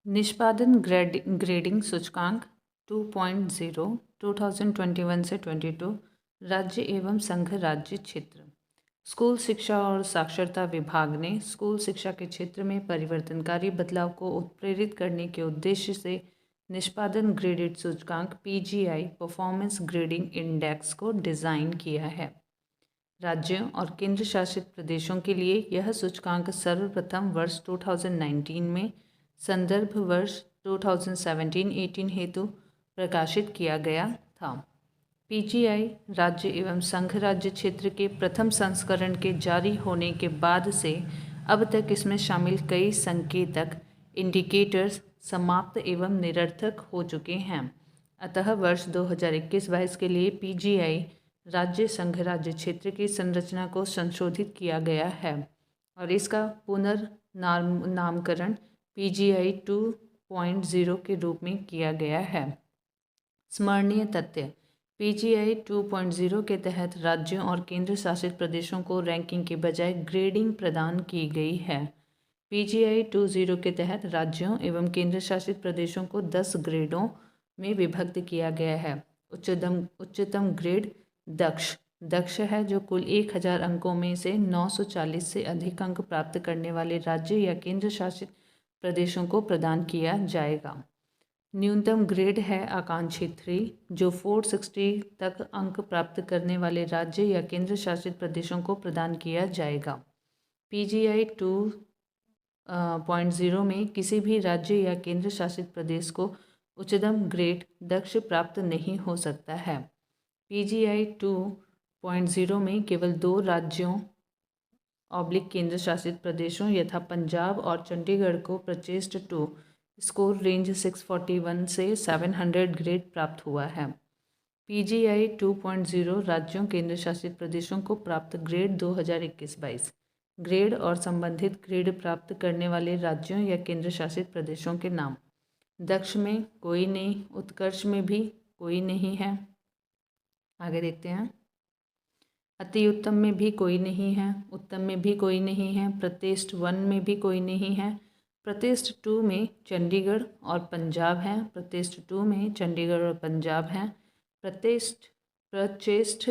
निष्पादन ग्रेडिंग सूचकांक 2.0 2021 से 22 राज्य एवं संघ राज्य क्षेत्र। स्कूल शिक्षा और साक्षरता विभाग ने स्कूल शिक्षा के क्षेत्र में परिवर्तनकारी बदलाव को उत्प्रेरित करने के उद्देश्य से निष्पादन ग्रेडेड सूचकांक PGI परफॉर्मेंस ग्रेडिंग इंडेक्स को डिज़ाइन किया है। राज्यों और केंद्र शासित प्रदेशों के लिए यह सूचकांक सर्वप्रथम वर्ष 2019 में संदर्भ वर्ष 2017-18 हेतु प्रकाशित किया गया था। PGI राज्य एवं संघ राज्य क्षेत्र के प्रथम संस्करण के जारी होने के बाद से अब तक इसमें शामिल कई संकेतक इंडिकेटर्स समाप्त एवं निरर्थक हो चुके हैं। अतः वर्ष 2021-22 के लिए PGI राज्य संघ राज्य क्षेत्र की संरचना को संशोधित किया गया है और इसका पुनर्नामकरण PGI 2.0 के रूप में किया गया है। स्मरणीय तथ्य: PGI 2.0 के तहत राज्यों और केंद्र शासित प्रदेशों को रैंकिंग के बजाय ग्रेडिंग प्रदान की गई है। PGI 2.0 के तहत राज्यों एवं केंद्र शासित प्रदेशों को 10 ग्रेडों में विभक्त किया गया है। उच्चतम ग्रेड दक्ष है, जो कुल 1000 अंकों में से 940 से अधिक अंक प्राप्त करने वाले राज्य या केंद्र शासित प्रदेशों को प्रदान किया जाएगा। न्यूनतम ग्रेड है आकांक्षी 3, जो 460 तक अंक प्राप्त करने वाले राज्य या केंद्र शासित प्रदेशों को प्रदान किया जाएगा। PGI 2.0 में किसी भी राज्य या केंद्र शासित प्रदेश को उच्चतम ग्रेड दक्ष प्राप्त नहीं हो सकता है। PGI 2.0 में केवल 2 राज्यों केंद्र शासित प्रदेशों यथा पंजाब और चंडीगढ़ को प्रचेस्ट 2 स्कोर रेंज 641 से 700 ग्रेड प्राप्त हुआ है। PGI 2.0 राज्यों केंद्र शासित प्रदेशों को प्राप्त ग्रेड 2021-22 ग्रेड और संबंधित ग्रेड प्राप्त करने वाले राज्यों या केंद्र शासित प्रदेशों के नाम: दक्ष में कोई नहीं, उत्कर्ष में भी कोई नहीं है। आगे देखते हैं। अति उत्तम में भी कोई नहीं है, उत्तम में भी कोई नहीं है, प्रतिष्ठ 1 में भी कोई नहीं है, प्रतिष्ठ 2 में चंडीगढ़ और पंजाब हैं, प्रतिष्ठ 2 में चंडीगढ़ और पंजाब हैं, प्रचेष्ठ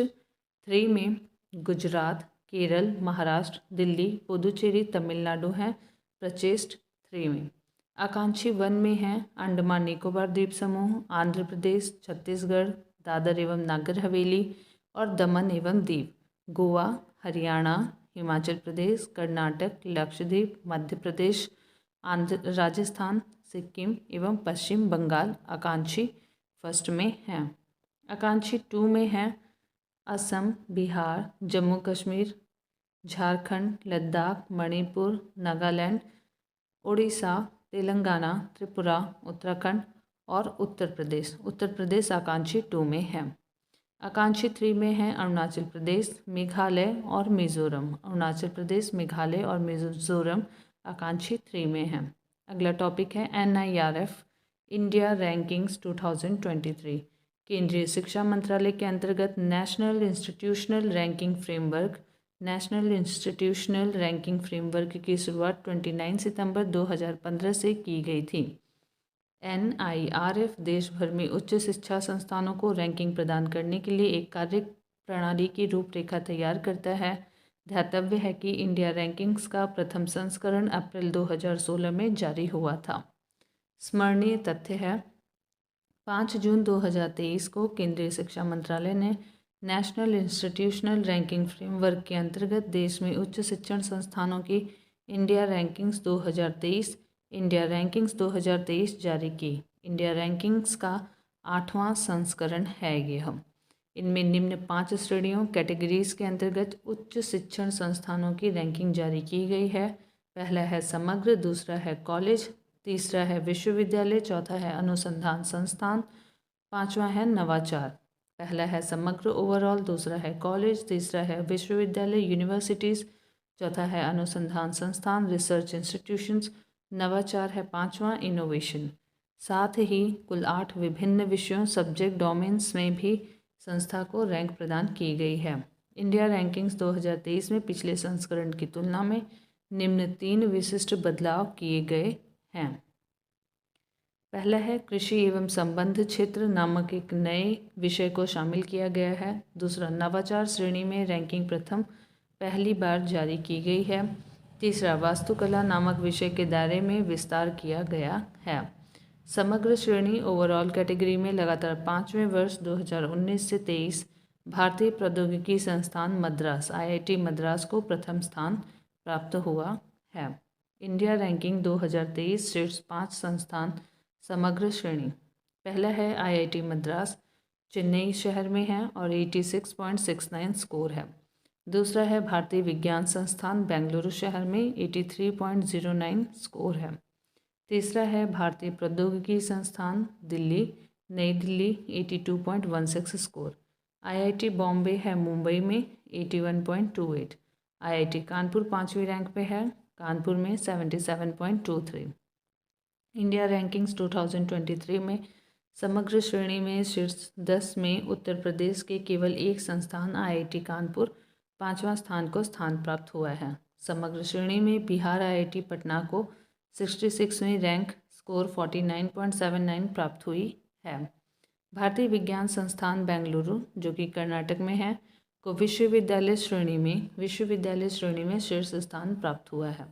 3 में गुजरात, केरल, महाराष्ट्र, दिल्ली, पुदुचेरी, तमिलनाडु हैं प्रचेष्ठ 3 में। आकांक्षी 1 में हैं अंडमान निकोबार द्वीप समूह, आंध्र प्रदेश, छत्तीसगढ़, दादर एवं नागर हवेली और दमन एवं दीव, गोवा, हरियाणा, हिमाचल प्रदेश, कर्नाटक, लक्षद्वीप, मध्य प्रदेश, राजस्थान, सिक्किम एवं पश्चिम बंगाल आकांक्षी 1 में हैं। आकांक्षी 2 में हैं असम, बिहार, जम्मू कश्मीर, झारखंड, लद्दाख, मणिपुर, नागालैंड, उड़ीसा, तेलंगाना, त्रिपुरा, उत्तराखंड और उत्तर प्रदेश। उत्तर प्रदेश आकांक्षी 2 में है। आकांक्षी 3 में हैं अरुणाचल प्रदेश, मेघालय और मिजोरम। अरुणाचल प्रदेश, मेघालय और मिजोरम आकांक्षी 3 में हैं। अगला टॉपिक है NIRF इंडिया रैंकिंग्स 2023। केंद्रीय शिक्षा मंत्रालय के अंतर्गत नेशनल इंस्टीट्यूशनल रैंकिंग फ्रेमवर्क की शुरुआत 29 सितंबर 2015 से की गई थी। NIRF देश भर में उच्च शिक्षा संस्थानों को रैंकिंग प्रदान करने के लिए एक कार्य प्रणाली की रूपरेखा तैयार करता है। ध्यातव्य है कि इंडिया रैंकिंग्स का प्रथम संस्करण अप्रैल 2016 में जारी हुआ था। स्मरणीय तथ्य है: 5 जून 2023 को केंद्रीय शिक्षा मंत्रालय ने नेशनल इंस्टीट्यूशनल रैंकिंग फ्रेमवर्क के अंतर्गत देश में उच्च शिक्षण संस्थानों की इंडिया रैंकिंग्स 2023 जारी की। इंडिया रैंकिंग्स का 8वां संस्करण है यह। इनमें निम्न 5 श्रेणियों कैटेगरीज के अंतर्गत उच्च शिक्षण संस्थानों की रैंकिंग जारी की गई है। पहला है समग्र, दूसरा है कॉलेज, तीसरा है विश्वविद्यालय, चौथा है अनुसंधान संस्थान, 5वां है नवाचार। पहला है समग्र ओवरऑल, दूसरा है कॉलेज, तीसरा है विश्वविद्यालय यूनिवर्सिटीज़, चौथा है अनुसंधान संस्थान रिसर्च इंस्टीट्यूशंस, नवाचार है 5वां इनोवेशन। साथ ही कुल 8 विभिन्न विषयों सब्जेक्ट डोमेन्स में भी संस्था को रैंक प्रदान की गई है। इंडिया रैंकिंग्स 2023 में पिछले संस्करण की तुलना में निम्न 3 विशिष्ट बदलाव किए गए हैं। पहला है कृषि एवं संबंध क्षेत्र नामक एक नए विषय को शामिल किया गया है। दूसरा, नवाचार श्रेणी में रैंकिंग प्रथम पहली बार जारी की गई है। तीसरा, वास्तुकला नामक विषय के दायरे में विस्तार किया गया है। समग्र श्रेणी ओवरऑल कैटेगरी में लगातार 5वें वर्ष 2019 से 23 भारतीय प्रौद्योगिकी संस्थान मद्रास IIT मद्रास को प्रथम स्थान प्राप्त हुआ है। इंडिया रैंकिंग 2023 शीर्ष 5 संस्थान समग्र श्रेणी। पहला है IIT मद्रास, चेन्नई शहर में है और 86.69 स्कोर है। दूसरा है भारतीय विज्ञान संस्थान, बेंगलुरु शहर में 83.09 स्कोर है। तीसरा है भारतीय प्रौद्योगिकी संस्थान, दिल्ली, नई दिल्ली, 82.16 स्कोर। IIT बॉम्बे है मुंबई में, 81.28। IIT कानपुर 5वीं रैंक पे है, कानपुर में 77.23। इंडिया रैंकिंग्स 2023 में समग्र श्रेणी में शीर्ष 10 में उत्तर प्रदेश के केवल एक संस्थान IIT कानपुर 5वां स्थान को स्थान प्राप्त हुआ है। समग्र श्रेणी में बिहार IIT पटना को 66वीं रैंक स्कोर 49.79 प्राप्त हुई है। भारतीय विज्ञान संस्थान बेंगलुरु, जो कि कर्नाटक में है, को विश्वविद्यालय श्रेणी में शीर्ष स्थान प्राप्त हुआ है।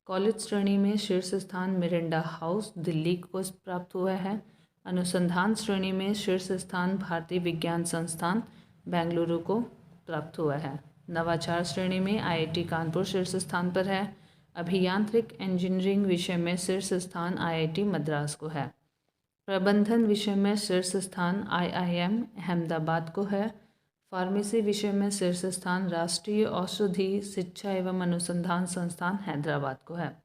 कॉलेज श्रेणी में शीर्ष स्थान मिरांडा हाउस, दिल्ली को प्राप्त हुआ है। अनुसंधान श्रेणी में शीर्ष स्थान भारतीय विज्ञान संस्थान, बेंगलुरु को प्राप्त हुआ है। नवाचार श्रेणी में IIT कानपुर शीर्ष स्थान पर है। अभियांत्रिक इंजीनियरिंग विषय में शीर्ष स्थान IIT मद्रास को है। प्रबंधन विषय में शीर्ष स्थान IIM अहमदाबाद को है। फार्मेसी विषय में शीर्ष स्थान राष्ट्रीय औषधि शिक्षा एवं अनुसंधान संस्थान हैदराबाद को है।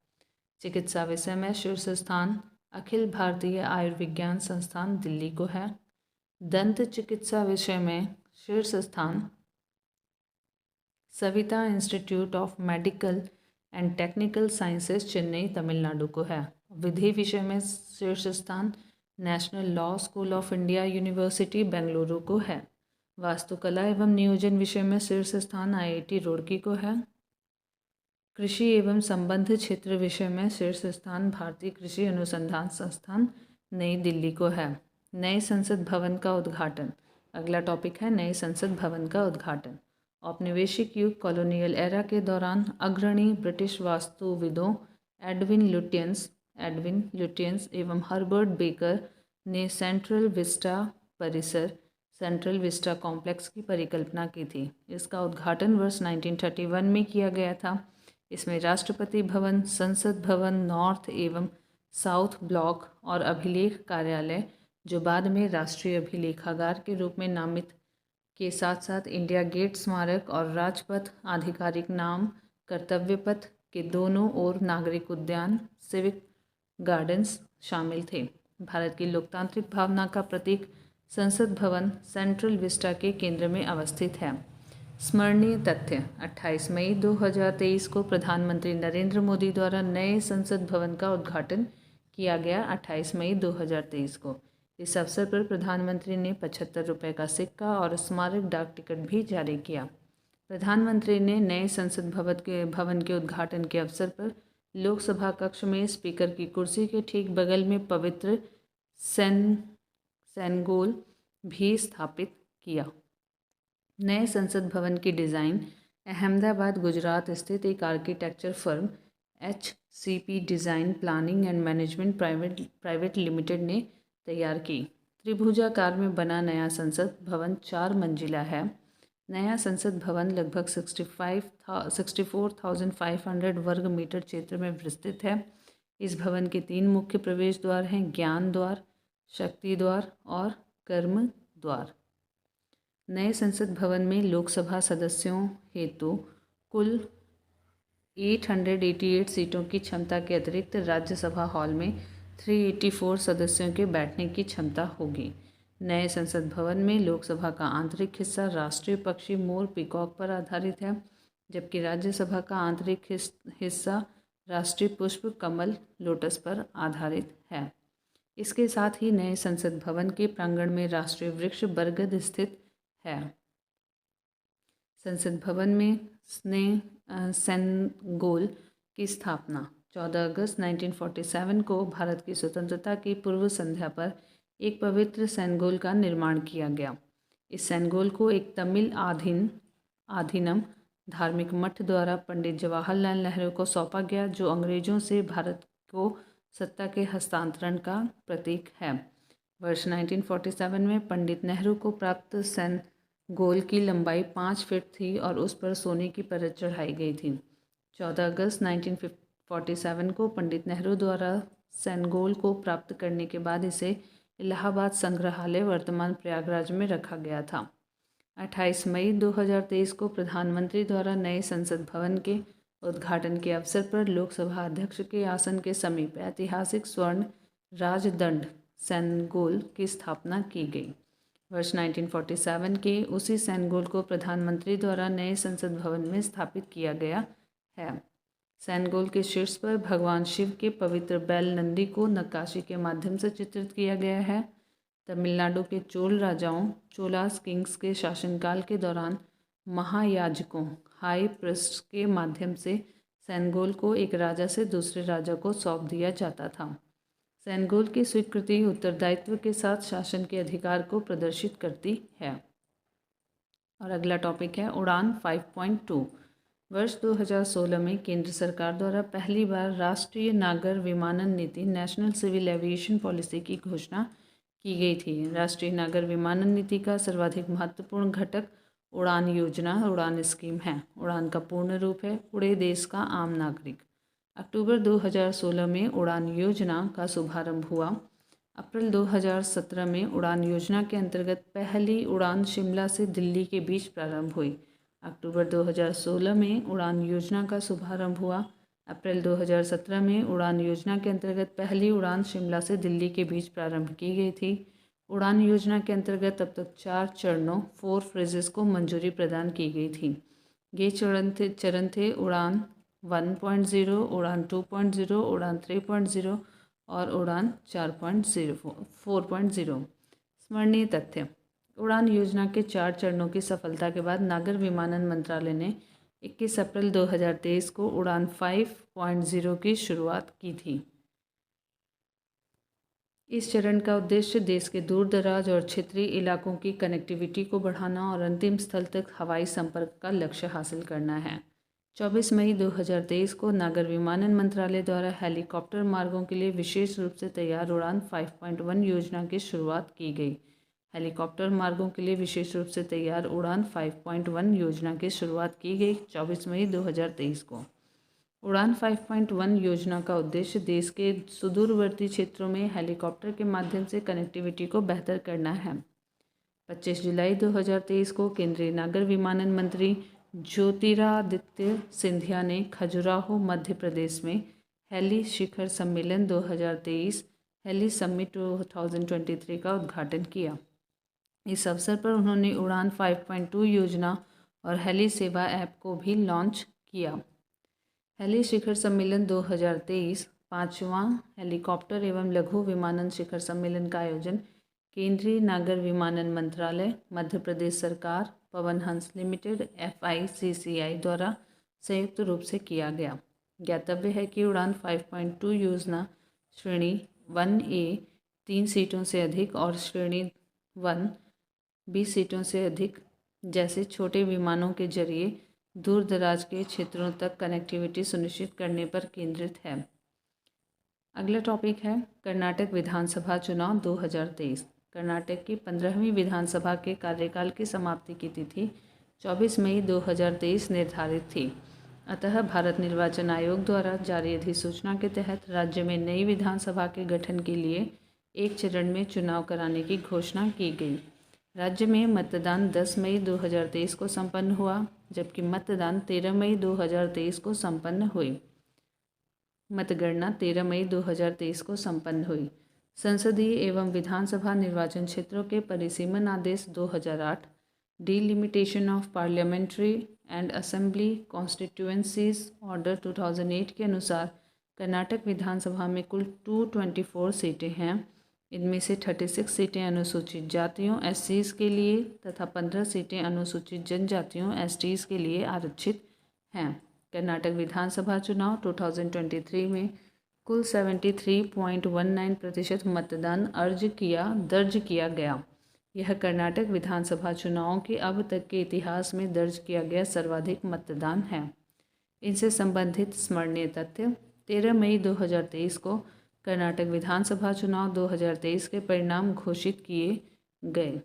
चिकित्सा विषय में शीर्ष स्थान अखिल भारतीय आयुर्विज्ञान संस्थान, दिल्ली को है। दंत चिकित्सा विषय में शीर्ष स्थान Savita institute of medical and technical sciences, Chennai, Tamil Nadu को है। विधि विषय में शीर्ष स्थान national law school of India university, Bengaluru को है। वास्तुकला एवं नियोजन विषय में शीर्ष स्थान IIT रुड़की को है। कृषि एवं संबंध क्षेत्र विषय में शीर्ष स्थान भारतीय कृषि अनुसंधान संस्थान, नई दिल्ली को है। नए संसद भवन का उद्घाटन। अगला टॉपिक है नए संसद भवन का उद्घाटन। औपनिवेशिक युग कॉलोनियल एरा के दौरान अग्रणी ब्रिटिश वास्तुविदों एडविन लुटियंस एवं हर्बर्ट बेकर ने सेंट्रल विस्टा कॉम्प्लेक्स की परिकल्पना की थी। इसका उद्घाटन वर्ष 1931 में किया गया था। इसमें राष्ट्रपति भवन, संसद भवन, नॉर्थ एवं साउथ ब्लॉक और अभिलेख कार्यालय, जो बाद में राष्ट्रीय अभिलेखागार के रूप में नामित, के साथ साथ इंडिया गेट स्मारक और राजपथ, आधिकारिक नाम, कर्तव्य पथ के दोनों ओर नागरिक उद्यान, सिविक गार्डन्स शामिल थे। भारत की लोकतांत्रिक भावना का प्रतीक संसद भवन सेंट्रल विस्टा के केंद्र में अवस्थित है। स्मरणीय तथ्य: 28 मई 2023 को प्रधानमंत्री नरेंद्र मोदी द्वारा नए संसद भवन का उद्घाटन किया गया। 28 मई 2023 को इस अवसर पर प्रधानमंत्री ने 75 रुपये का सिक्का और स्मारक डाक टिकट भी जारी किया। प्रधानमंत्री ने नए संसद भवन के उद्घाटन के अवसर पर लोकसभा कक्ष में स्पीकर की कुर्सी के ठीक बगल में पवित्र सेनगोल भी स्थापित किया। नए संसद भवन की डिज़ाइन अहमदाबाद, गुजरात स्थित एक architecture firm HCP design planning and management private limited ने तैयार की। त्रिभुजाकार में बना नया संसद भवन 4 मंजिला है। नया संसद भवन लगभग 64,500 वर्ग मीटर क्षेत्र में विस्तृत है। इस भवन के 3 मुख्य प्रवेश द्वार हैं: ज्ञान द्वार, शक्ति द्वार और कर्म द्वार। नए संसद भवन में लोकसभा सदस्यों हेतु कुल 888 सीटों की क्षमता के अतिरिक्त राज्यसभा हॉल में 384 सदस्यों के बैठने की क्षमता होगी। नए संसद भवन में लोकसभा का आंतरिक हिस्सा राष्ट्रीय पक्षी मोर पीकॉक पर आधारित है, जबकि राज्यसभा का आंतरिक हिस्सा राष्ट्रीय पुष्प कमल लोटस पर आधारित है। इसके साथ ही नए संसद भवन के प्रांगण में राष्ट्रीय वृक्ष बरगद स्थित है। संसद भवन में सेनगोल की स्थापना 14 अगस्त 1947 को भारत की स्वतंत्रता की पूर्व संध्या पर एक पवित्र सेनगोल का निर्माण किया गया। इस सेनगोल को एक तमिल आधीनम धार्मिक मठ द्वारा पंडित जवाहरलाल नेहरू को सौंपा गया, जो अंग्रेजों से भारत को सत्ता के हस्तांतरण का प्रतीक है। वर्ष 1947 में पंडित नेहरू को प्राप्त सेनगोल की लंबाई 5 फीट थी और उस पर सोने की परत चढ़ाई गई थी। 14 अगस्त 1947 को पंडित नेहरू द्वारा सेनगोल को प्राप्त करने के बाद इसे इलाहाबाद संग्रहालय वर्तमान प्रयागराज में रखा गया था। 28 मई 2023 को प्रधानमंत्री द्वारा नए संसद भवन के उद्घाटन के अवसर पर लोकसभा अध्यक्ष के आसन के समीप ऐतिहासिक स्वर्ण राजदंड सेनगोल की स्थापना की गई। वर्ष 1947 के उसी सेनगोल को प्रधानमंत्री द्वारा नए संसद भवन में स्थापित किया गया है। सेनगोल के शीर्ष पर भगवान शिव के पवित्र बैल नंदी को नक्काशी के माध्यम से चित्रित किया गया है। तमिलनाडु के चोल राजाओं चोलास किंग्स के शासनकाल के दौरान महायाजकों हाई प्रीस्ट के माध्यम से सेनगोल को एक राजा से दूसरे राजा को सौंप दिया जाता था। सेनगोल की स्वीकृति उत्तरदायित्व के साथ शासन के अधिकार को प्रदर्शित करती है। और अगला टॉपिक है उड़ान 5.2। वर्ष 2016 में केंद्र सरकार द्वारा पहली बार राष्ट्रीय नागर विमानन नीति नेशनल सिविल एविएशन पॉलिसी की घोषणा की गई थी। राष्ट्रीय नागर विमानन नीति का सर्वाधिक महत्वपूर्ण घटक उड़ान योजना उड़ान स्कीम है। उड़ान का पूर्ण रूप है उड़े देश का आम नागरिक। अक्टूबर 2016 में उड़ान योजना का शुभारंभ हुआ। अप्रैल 2017 में उड़ान योजना के अंतर्गत पहली उड़ान शिमला से दिल्ली के बीच प्रारंभ हुई। अक्टूबर 2016 में उड़ान योजना का शुभारंभ हुआ। अप्रैल 2017 में उड़ान योजना के अंतर्गत पहली उड़ान शिमला से दिल्ली के बीच प्रारंभ की गई थी। उड़ान योजना के अंतर्गत अब तक 4 चरणों 4 फेजेस को मंजूरी प्रदान की गई थी। ये चरण थे उड़ान 1.0, उड़ान 2.0, उड़ान 3.0 और उड़ान 4.0। स्मरणीय तथ्य: उड़ान योजना के 4 चरणों की सफलता के बाद नागर विमानन मंत्रालय ने 21 अप्रैल 2023 को उड़ान 5.0 की शुरुआत की थी। इस चरण का उद्देश्य देश के दूर दराज और क्षेत्रीय इलाकों की कनेक्टिविटी को बढ़ाना और अंतिम स्थल तक हवाई संपर्क का लक्ष्य हासिल करना है। 24 मई 2023 को नागर विमानन मंत्रालय द्वारा हेलीकॉप्टर मार्गों के लिए विशेष रूप से तैयार उड़ान 5.1 योजना की शुरुआत की गई। हेलीकॉप्टर मार्गों के लिए विशेष रूप से तैयार उड़ान 5.1 योजना की शुरुआत की गई 24 मई 2023 को। उड़ान 5.1 योजना का उद्देश्य देश के सुदूरवर्ती क्षेत्रों में हेलीकॉप्टर के माध्यम से कनेक्टिविटी को बेहतर करना है। 25 जुलाई 2023 को केंद्रीय नागर विमानन मंत्री ज्योतिरादित्य सिंधिया ने खजुराहो मध्य प्रदेश में हेली शिखर सम्मेलन 2023 हेली समिट 2023 का उद्घाटन किया। इस अवसर पर उन्होंने उड़ान 5.2 योजना और हेली सेवा ऐप को भी लॉन्च किया। हेली शिखर सम्मेलन 2023 5वां हेलीकॉप्टर एवं लघु विमानन शिखर सम्मेलन का आयोजन केंद्रीय नागर विमानन मंत्रालय, मध्य प्रदेश सरकार, पवन हंस लिमिटेड FICCI द्वारा संयुक्त रूप से किया गया। ज्ञातव्य है कि उड़ान 5.2 योजना श्रेणी 1A 3 सीटों से अधिक और श्रेणी 1B सीटों से अधिक जैसे छोटे विमानों के जरिए दूर दराज के क्षेत्रों तक कनेक्टिविटी सुनिश्चित करने पर केंद्रित है। अगला टॉपिक है कर्नाटक विधानसभा चुनाव 2023। कर्नाटक की 15वीं विधानसभा के कार्यकाल की समाप्ति की तिथि 24 मई 2023 निर्धारित थी। अतः भारत निर्वाचन आयोग द्वारा जारी अधिसूचना के तहत राज्य में नई विधानसभा के गठन के लिए एक चरण में चुनाव कराने की घोषणा की गई। राज्य में मतदान 10 मई 2023 को संपन्न हुआ, जबकि मतदान 13 मई 2023 को संपन्न हुई। मतगणना 13 मई 2023 को संपन्न हुई। संसदीय एवं विधानसभा निर्वाचन क्षेत्रों के परिसीमन आदेश 2008 delimitation of parliamentary and assembly constituencies order 2008 के अनुसार कर्नाटक विधानसभा में कुल 224 सीटें हैं। इनमें से 36 सीटें अनुसूचित जातियों SCs के लिए तथा 15 सीटें अनुसूचित जनजातियों STs के लिए आरक्षित हैं। कर्नाटक विधानसभा चुनाव 2023 में कुल 73.19% मतदान दर्ज किया गया। यह कर्नाटक विधानसभा चुनावों के अब तक के इतिहास में दर्ज किया गया सर्वाधिक मतदान है। इनसे संबंधित स्मरणीय तथ्य: 13 मई 2023 को कर्नाटक विधानसभा चुनाव 2023 के परिणाम घोषित किए गए।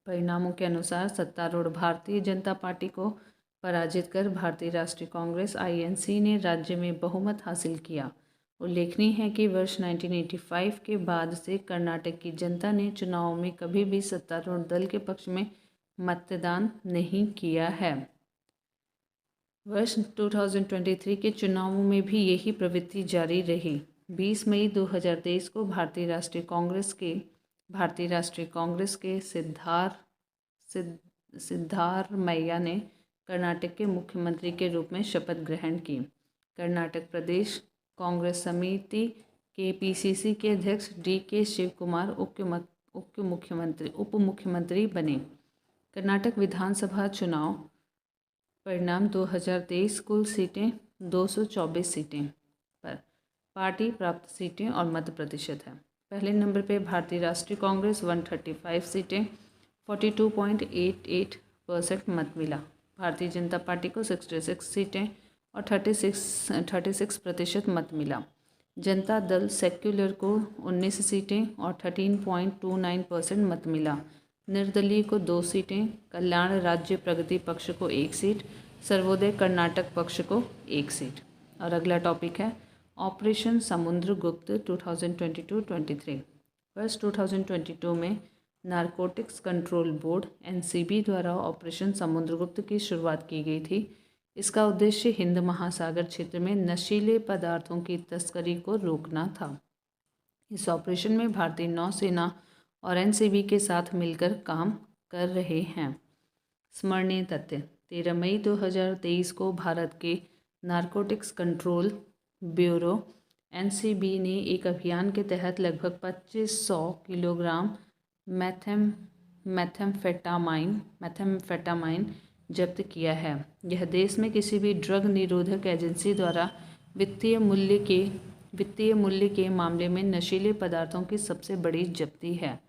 परिणामों के अनुसार सत्तारूढ़ भारतीय जनता पार्टी को पराजित कर भारतीय राष्ट्रीय कांग्रेस (INC) ने राज्य में बहुमत हासिल किया। उल्लेखनीय है कि वर्ष 1985 के बाद से कर्नाटक की जनता ने चुनाव में कभी भी सत्तारूढ़ दल के पक्ष में मतदान नहीं किया है। वर्ष 2023 के चुनावों में भी यही प्रवृत्ति जारी रही। 20 मई 2023 को भारतीय राष्ट्रीय कांग्रेस के सिद्धारमैया ने कर्नाटक के मुख्यमंत्री के रूप में शपथ ग्रहण की। कर्नाटक प्रदेश कांग्रेस समिति के PCC के अध्यक्ष DK शिवकुमार उप मुख्यमंत्री बने। कर्नाटक विधानसभा चुनाव परिणाम 2023 कुल सीटें 224 सीटें पर पार्टी प्राप्त सीटें और मत प्रतिशत है। पहले नंबर पे भारतीय राष्ट्रीय कांग्रेस 135 सीटें 42.88% मत मिला। भारतीय जनता पार्टी को 66 सीटें और 36% मत मिला। जनता दल सेक्युलर को 19 सीटें और 13.29% मत मिला। निर्दलीय को 2 सीटें, कल्याण राज्य प्रगति पक्ष को 1 सीट, सर्वोदय कर्नाटक पक्ष को 1 सीट। और अगला टॉपिक है ऑपरेशन समुद्रगुप्त 2022-23। वर्ष 2022 में नारकोटिक्स कंट्रोल बोर्ड NCB द्वारा ऑपरेशन समुद्रगुप्त की शुरुआत की गई थी। इसका उद्देश्य हिंद महासागर क्षेत्र में नशीले पदार्थों की तस्करी को रोकना था। इस ऑपरेशन में भारतीय नौसेना और NCB के साथ मिलकर काम कर रहे हैं। स्मरणीय तथ्य: 13 मई 2023 को भारत के नारकोटिक्स कंट्रोल ब्यूरो NCB ने एक अभियान के तहत लगभग 2500 किलोग्राम मेथेम्फेटामाइन जब्त किया है। यह देश में किसी भी ड्रग निरोधक एजेंसी द्वारा वित्तीय मूल्य के मामले में नशीले पदार्थों की सबसे बड़ी जब्ती है।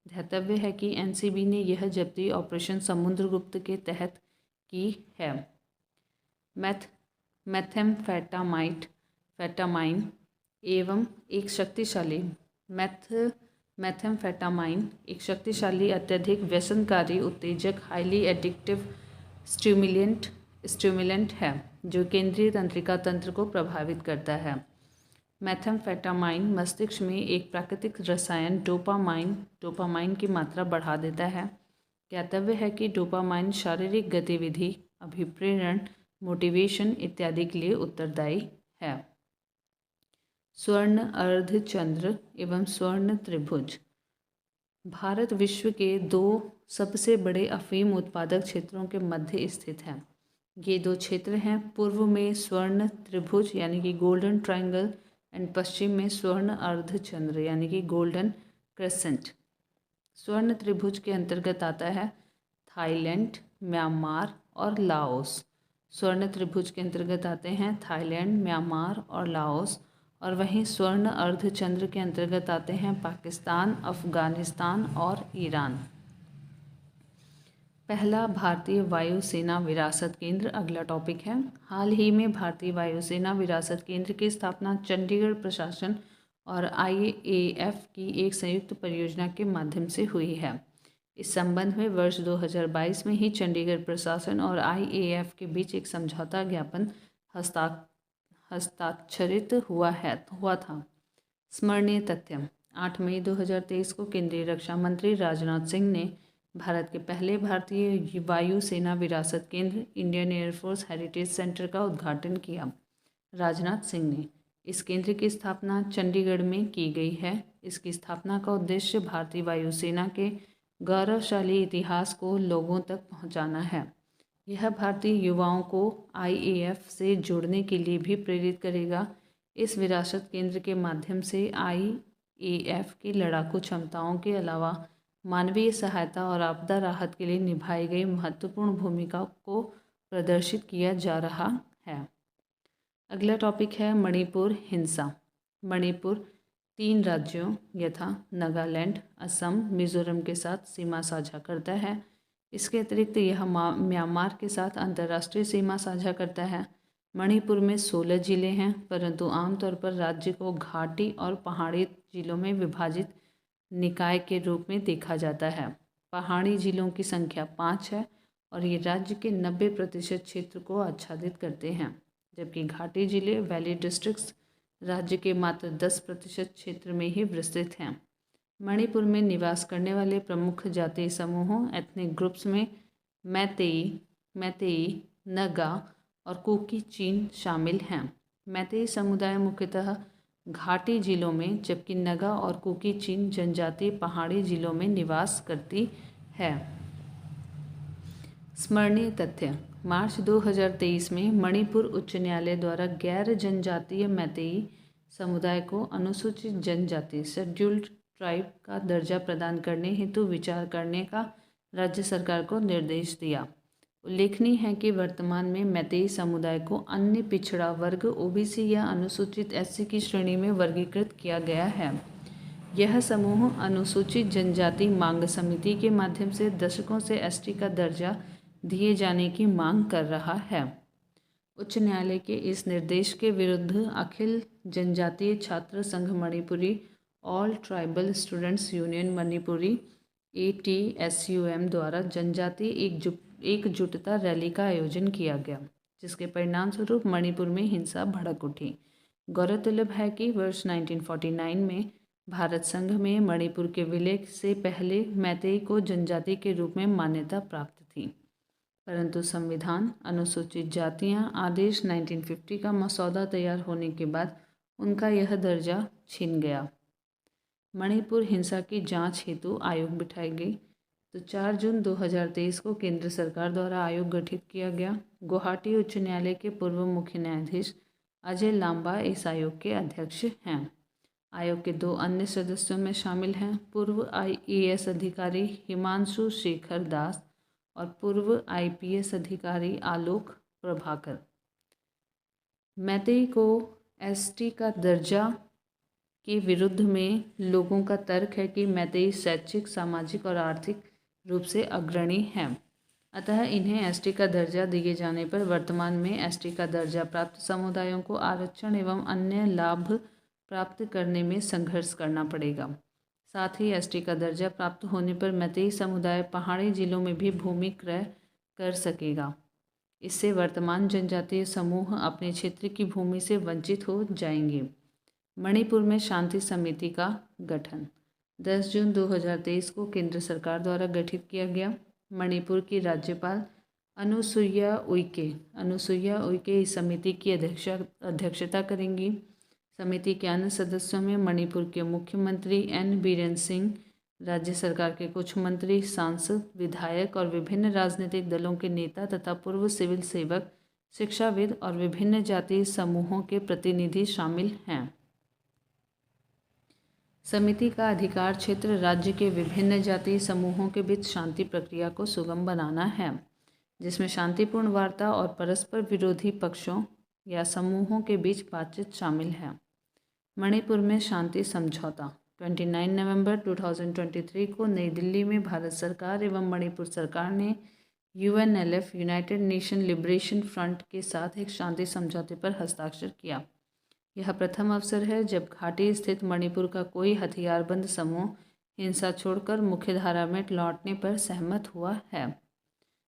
ध्यातव्य है कि NCB ने यह जब्ती ऑपरेशन समुद्रगुप्त के तहत की है। मेथेम्फेटामाइन एक शक्तिशाली अत्यधिक व्यसनकारी उत्तेजक हाईली एडिक्टिव स्टिमुलेंट है जो केंद्रीय तंत्रिका तंत्र को प्रभावित करता है। मेथेम्फेटामाइन मस्तिष्क में एक प्राकृतिक रसायन डोपामाइन की मात्रा बढ़ा देता है। ज्ञातव्य है कि डोपामाइन शारीरिक गतिविधि, अभिप्रेरण, मोटिवेशन इत्यादि के लिए उत्तरदायी है। स्वर्ण अर्धचंद्र एवं स्वर्ण त्रिभुज भारत विश्व के 2 सबसे बड़े अफीम उत्पादक क्षेत्रों के मध्य स्थित है। ये 2 क्षेत्र हैं पूर्व में स्वर्ण त्रिभुज यानी कि गोल्डन ट्रायंगल एंड पश्चिम में स्वर्ण अर्धचंद्र यानी कि गोल्डन क्रेसेंट। स्वर्ण त्रिभुज के अंतर्गत आता है थाईलैंड, म्यांमार और लाओस। स्वर्ण त्रिभुज के अंतर्गत आते हैं थाईलैंड, म्यांमार और लाओस। और वहीं स्वर्ण अर्धचंद्र के अंतर्गत आते हैं पाकिस्तान, अफगानिस्तान और ईरान। पहला भारतीय वायुसेना विरासत केंद्र अगला टॉपिक है। हाल ही में भारतीय वायुसेना विरासत केंद्र की स्थापना चंडीगढ़ प्रशासन और IAF की एक संयुक्त परियोजना के माध्यम से हुई है। इस संबंध में वर्ष 2022 में ही चंडीगढ़ प्रशासन और IAF के बीच एक समझौता ज्ञापन हस्ताक्षरित हुआ था। स्मरणीय तथ्य: 8 मई 2023 को केंद्रीय रक्षा मंत्री राजनाथ सिंह ने भारत के पहले भारतीय वायुसेना विरासत केंद्र इंडियन एयरफोर्स हेरिटेज सेंटर का उद्घाटन किया। राजनाथ सिंह ने इस केंद्र की स्थापना चंडीगढ़ में की गई है। इसकी स्थापना का उद्देश्य भारतीय वायुसेना के गौरवशाली इतिहास को लोगों तक पहुंचाना है। यह भारतीय युवाओं को IAF से जोड़ने के लिए भी प्रेरित करेगा। इस विरासत केंद्र के माध्यम से IAF की लड़ाकू क्षमताओं के अलावा मानवीय सहायता और आपदा राहत के लिए निभाई गई महत्वपूर्ण भूमिका को प्रदर्शित किया जा रहा है। अगला टॉपिक है मणिपुर हिंसा। मणिपुर 3 राज्यों यथा नागालैंड, असम, मिजोरम के साथ सीमा साझा करता है। इसके अतिरिक्त यह म्यांमार के साथ अंतर्राष्ट्रीय सीमा साझा करता है। मणिपुर में 16 जिले हैं, परंतु आमतौर पर राज्य को घाटी और पहाड़ी जिलों में विभाजित निकाय के रूप में देखा जाता है। पहाड़ी जिलों की संख्या 5 है और ये राज्य के 90% क्षेत्र को आच्छादित करते हैं, जबकि घाटी जिले वैली डिस्ट्रिक्ट्स राज्य के मात्र 10% क्षेत्र में ही विस्तृत हैं। मणिपुर में निवास करने वाले प्रमुख जातीय समूहों एथनिक ग्रुप्स में मैतेई, नगा और कुकी चीन शामिल हैं। मैतेई समुदाय मुख्यतः घाटी जिलों में, जबकि नगा और कुकी चीन जनजाति पहाड़ी जिलों में निवास करती है। स्मरणीय तथ्य: मार्च 2023 में मणिपुर उच्च न्यायालय द्वारा गैर जनजातीय मैतेई समुदाय को अनुसूचित जनजाति शेड्यूल्ड ट्राइब का दर्जा प्रदान करने हेतु विचार करने का राज्य सरकार को निर्देश दिया। उल्लेखनीय है कि वर्तमान में मैतेई समुदाय को अन्य पिछड़ा वर्ग ओबीसी या अनुसूचित एससी की श्रेणी में वर्गीकृत किया गया है। यह समूह अनुसूचित जनजाति मांग समिति के माध्यम से दशकों से एसटी का दर्जा दिए जाने की मांग कर रहा है। उच्च न्यायालय के इस निर्देश के विरुद्ध अखिल जनजातीय छात्र संघ Manipuri, all tribal students union Manipuri ATSUM द्वारा जनजातीय एकजुटता रैली का आयोजन किया गया, जिसके परिणाम स्वरूप मणिपुर में हिंसा भड़क उठी। गौरतलब है कि वर्ष 1949 में भारत संघ में मणिपुर के विलय से पहले मैतेई को जनजाति के रूप में मान्यता प्राप्त थी, परंतु संविधान अनुसूचित जातियां आदेश 1950 का मसौदा तैयार होने के बाद उनका यह दर्जा छिन गया। मणिपुर हिंसा की जांच हेतु आयोग बिठाई गई, तो 4 जून 2023 को केंद्र सरकार द्वारा आयोग गठित किया गया। गुवाहाटी उच्च न्यायालय के पूर्व मुख्य न्यायाधीश अजय लांबा इस आयोग के अध्यक्ष हैं। आयोग के 2 अन्य सदस्यों में शामिल हैं पूर्व IAS अधिकारी हिमांशु शेखर दास और पूर्व IPS अधिकारी आलोक प्रभाकर। मैतेई को ST का दर्जा के विरुद्ध में लोगों का तर्क है कि मैतेई शैक्षिक, सामाजिक और आर्थिक रूप से अग्रणी हैं, अतः इन्हें ST का दर्जा दिए जाने पर वर्तमान में ST का दर्जा प्राप्त समुदायों को आरक्षण एवं अन्य लाभ प्राप्त करने में संघर्ष करना पड़ेगा। साथ ही ST का दर्जा प्राप्त होने पर मैतेई समुदाय पहाड़ी जिलों में भी भूमि क्रय कर सकेगा। इससे वर्तमान जनजातीय समूह अपने क्षेत्र की भूमि से वंचित हो जाएंगे। मणिपुर में शांति समिति का गठन 10 जून 2023 को केंद्र सरकार द्वारा गठित किया गया। मणिपुर की राज्यपाल अनुसुईया उइके इस समिति की अध्यक्षता करेंगी। समिति के अन्य सदस्यों में मणिपुर के मुख्यमंत्री N बीरेन सिंह, राज्य सरकार के कुछ मंत्री, सांसद, विधायक और विभिन्न राजनीतिक दलों के नेता तथा पूर्व सिविल सेवक, शिक्षाविद और विभिन्न जातीय समूहों के प्रतिनिधि शामिल हैं। समिति का अधिकार क्षेत्र राज्य के विभिन्न जातीय समूहों के बीच शांति प्रक्रिया को सुगम बनाना है, जिसमें शांतिपूर्ण वार्ता और परस्पर विरोधी पक्षों या समूहों के बीच बातचीत शामिल है। मणिपुर में शांति समझौता 29 नवंबर 2023 को नई दिल्ली में भारत सरकार एवं मणिपुर सरकार ने UNLF United nation liberation front के साथ एक शांति समझौते पर हस्ताक्षर किया। यह प्रथम अवसर है जब घाटी स्थित मणिपुर का कोई हथियारबंद समूह हिंसा छोड़कर मुख्यधारा में लौटने पर सहमत हुआ है।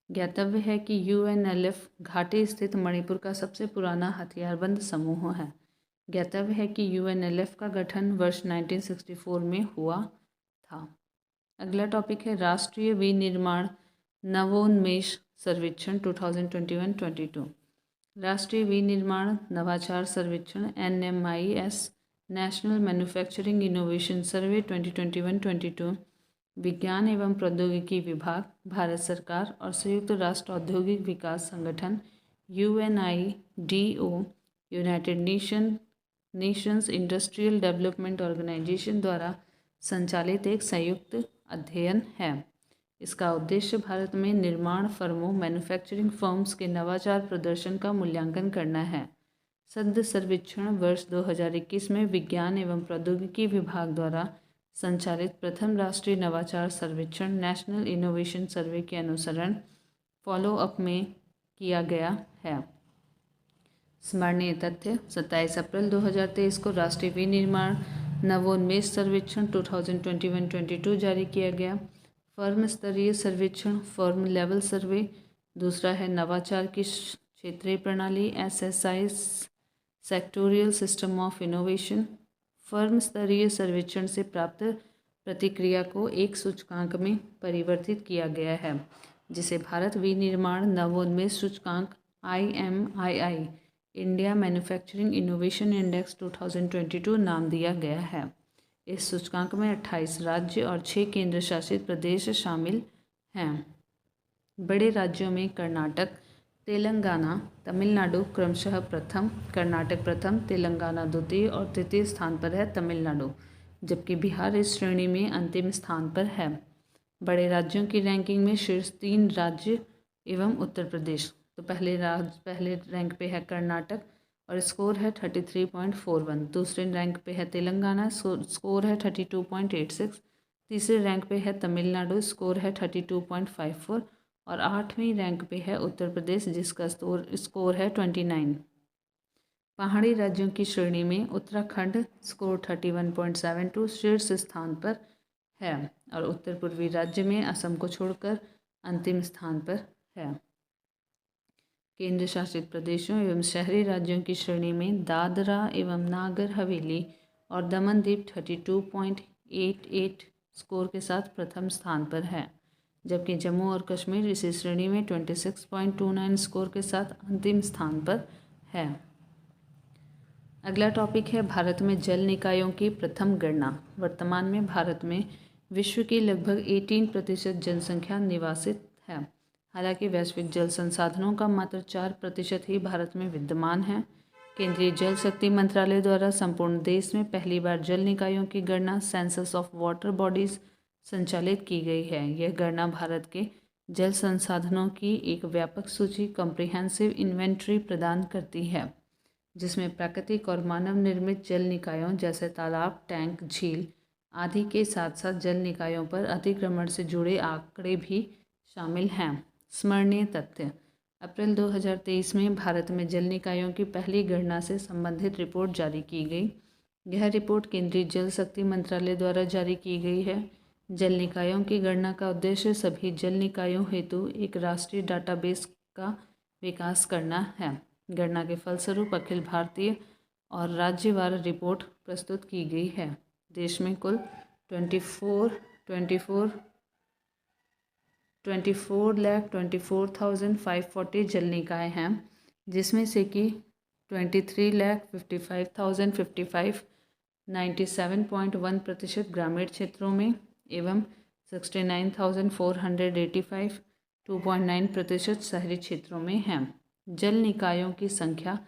ज्ञातव्य है कि UNLF घाटी स्थित मणिपुर का सबसे पुराना हथियारबंद समूह है। ज्ञातव्य है कि UNLF का गठन वर्ष 1964 में हुआ था। अगला टॉपिक है राष्ट्रीय विनिर्माण नवोन्मेष सर्वेक्षण 2021-22। राष्ट्रीय विनिर्माण नवाचार सर्वेक्षण NMIS नेशनल मैन्युफैक्चरिंग इनोवेशन सर्वे 2021-22 विज्ञान एवं प्रौद्योगिकी विभाग, भारत सरकार और संयुक्त राष्ट्र औद्योगिक विकास संगठन UNIDO United Nations Industrial Development Organisation द्वारा संचालित एक संयुक्त अध्ययन है। इसका उद्देश्य भारत में निर्माण फर्मों मैन्युफैक्चरिंग फर्म्स के नवाचार प्रदर्शन का मूल्यांकन करना है। सद्य सर्वेक्षण वर्ष 2021 में विज्ञान एवं प्रौद्योगिकी विभाग द्वारा संचालित प्रथम राष्ट्रीय नवाचार सर्वेक्षण नेशनल इनोवेशन सर्वे के अनुसरण फॉलो अप में किया गया है। स्मरणीय तथ्य 27 अप्रैल 2023 को राष्ट्रीय विनिर्माण नवोन्मेष सर्वेक्षण 2021-22 जारी किया गया। फर्म स्तरीय सर्वेक्षण फर्म लेवल सर्वे। दूसरा है नवाचार की क्षेत्रीय प्रणाली SSI sectoral system of innovation. Firm स्तरीय सर्वेक्षण से प्राप्त प्रतिक्रिया को एक सूचकांक में परिवर्तित किया गया है, जिसे भारत विनिर्माण नवोन्मेष सूचकांक IMII India manufacturing innovation index 2022 नाम दिया गया है। इस सूचकांक में 28 राज्य और 6 केंद्र शासित प्रदेश शामिल हैं। बड़े राज्यों में कर्नाटक, तेलंगाना, तमिलनाडु क्रमशः प्रथम, कर्नाटक प्रथम, तेलंगाना द्वितीय और तृतीय स्थान पर है तमिलनाडु, जबकि बिहार इस श्रेणी में अंतिम स्थान पर है। बड़े राज्यों की रैंकिंग में शीर्ष 3 राज्य एवं उत्तर प्रदेश। तो पहले रैंक पे है कर्नाटक और स्कोर है 33.41। दूसरे रैंक पे है तेलंगाना, स्कोर है 32.86। तीसरे रैंक पे है तमिलनाडु, स्कोर है 32.54 और 8वीं रैंक पे है उत्तर प्रदेश, जिसका स्कोर है 29। पहाड़ी राज्यों की श्रेणी में उत्तराखंड स्कोर 31.72 शीर्ष स्थान पर है और उत्तर पूर्वी राज्य में असम को छोड़कर अंतिम स्थान पर है। केंद्र शासित प्रदेशों एवं शहरी राज्यों की श्रेणी में दादरा एवं नागर हवेली और दमन दीव 32.88 स्कोर के साथ प्रथम स्थान पर है, जबकि जम्मू और कश्मीर इसी श्रेणी में 26.29 स्कोर के साथ अंतिम स्थान पर है। अगला टॉपिक है भारत में जल निकायों की प्रथम गणना। वर्तमान में भारत में विश्व की लगभग 18% जनसंख्या निवासित है। हालांकि वैश्विक जल संसाधनों का मात्र 4% ही भारत में विद्यमान है। केंद्रीय जल शक्ति मंत्रालय द्वारा संपूर्ण देश में पहली बार जल निकायों की गणना सेंसस ऑफ वाटर बॉडीज संचालित की गई है। यह गणना भारत के जल संसाधनों की एक व्यापक सूची कॉम्प्रिहेंसिव इन्वेंट्री प्रदान करती है, जिसमें प्राकृतिक और मानव निर्मित जल निकायों जैसे तालाब, टैंक, झील आदि के साथ साथ जल निकायों पर अतिक्रमण से जुड़े आंकड़े भी शामिल हैं। स्मरणीय तथ्य अप्रैल 2023 में भारत में जल निकायों की पहली गणना से संबंधित रिपोर्ट जारी की गई। यह रिपोर्ट केंद्रीय जल शक्ति मंत्रालय द्वारा जारी की गई है। जल निकायों की गणना का उद्देश्य सभी जल निकायों हेतु एक राष्ट्रीय डाटाबेस का विकास करना है। गणना के फलस्वरूप अखिल भारतीय और राज्यवार रिपोर्ट प्रस्तुत की गई है। देश में कुल 24,24,540 जल निकाय हैं, जिसमें से कि 23,55,055 97.1% ग्रामीण क्षेत्रों में एवं 69,485 2.9% शहरी क्षेत्रों में हैं। जल निकायों की संख्या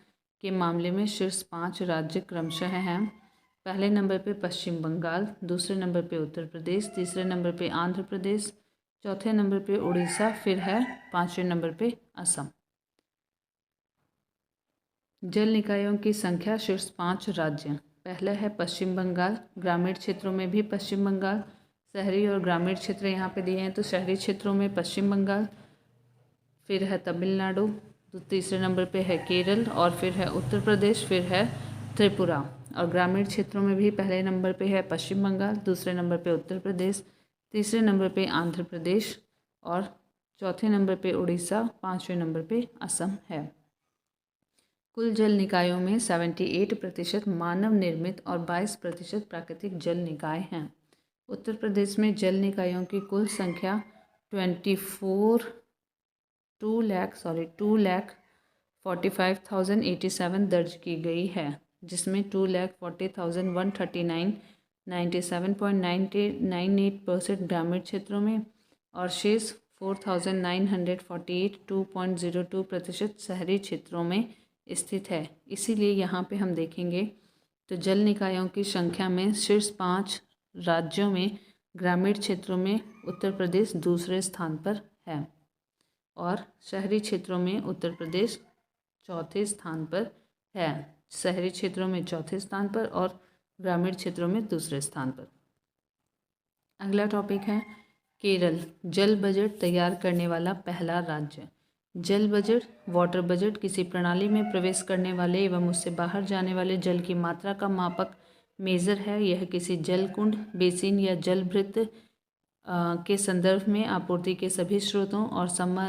के मामले में शीर्ष 5 राज्य क्रमशः हैं। पहले नंबर पे पश्चिम बंगाल, दूसरे नंबर पे उत्तर प्रदेश, तीसरे नंबर पे आंध्र प्रदेश, चौथे नंबर पे उड़ीसा, फिर है 5वें नंबर पे असम। जल निकायों की संख्या शीर्ष 5 राज्य। पहला है पश्चिम बंगाल, ग्रामीण क्षेत्रों में भी पश्चिम बंगाल, शहरी और ग्रामीण क्षेत्र यहाँ पे दिए हैं, तो शहरी क्षेत्रों में पश्चिम बंगाल, फिर है तमिलनाडु, तीसरे नंबर पे है केरल और फिर है उत्तर प्रदेश, फिर है त्रिपुरा। और ग्रामीण क्षेत्रों में भी पहले नंबर पे है पश्चिम बंगाल, दूसरे नंबर पे उत्तर प्रदेश, तीसरे नंबर पे आंध्र प्रदेश और चौथे नंबर पे उड़ीसा, 5वें नंबर पे असम है। कुल जल निकायों में 78% मानव निर्मित और 22% प्राकृतिक जल निकाय हैं। उत्तर प्रदेश में जल निकायों की कुल संख्या 2,45,087 दर्ज की गई है, जिसमें 2,40,139 97.98% ग्रामीण क्षेत्रों में और शेष 4,948 2.02% शहरी क्षेत्रों में स्थित है। इसीलिए यहाँ पे हम देखेंगे तो जल निकायों की संख्या में शीर्ष 5 राज्यों में ग्रामीण क्षेत्रों में उत्तर प्रदेश दूसरे स्थान पर है और शहरी क्षेत्रों में उत्तर प्रदेश चौथे स्थान पर है। शहरी क्षेत्रों में चौथे स्थान पर और ग्रामीण क्षेत्रों में दूसरे स्थान पर। अगला टॉपिक है केरल, जल बजट तैयार करने वाला पहला राज्य। जल बजट, वाटर बजट किसी प्रणाली में प्रवेश करने वाले एवं उससे बाहर जाने वाले जल की मात्रा का मापक मेजर है। यह किसी जल कुंड, बेसिन या जल वृत्त के संदर्भ में आपूर्ति के सभी स्रोतों और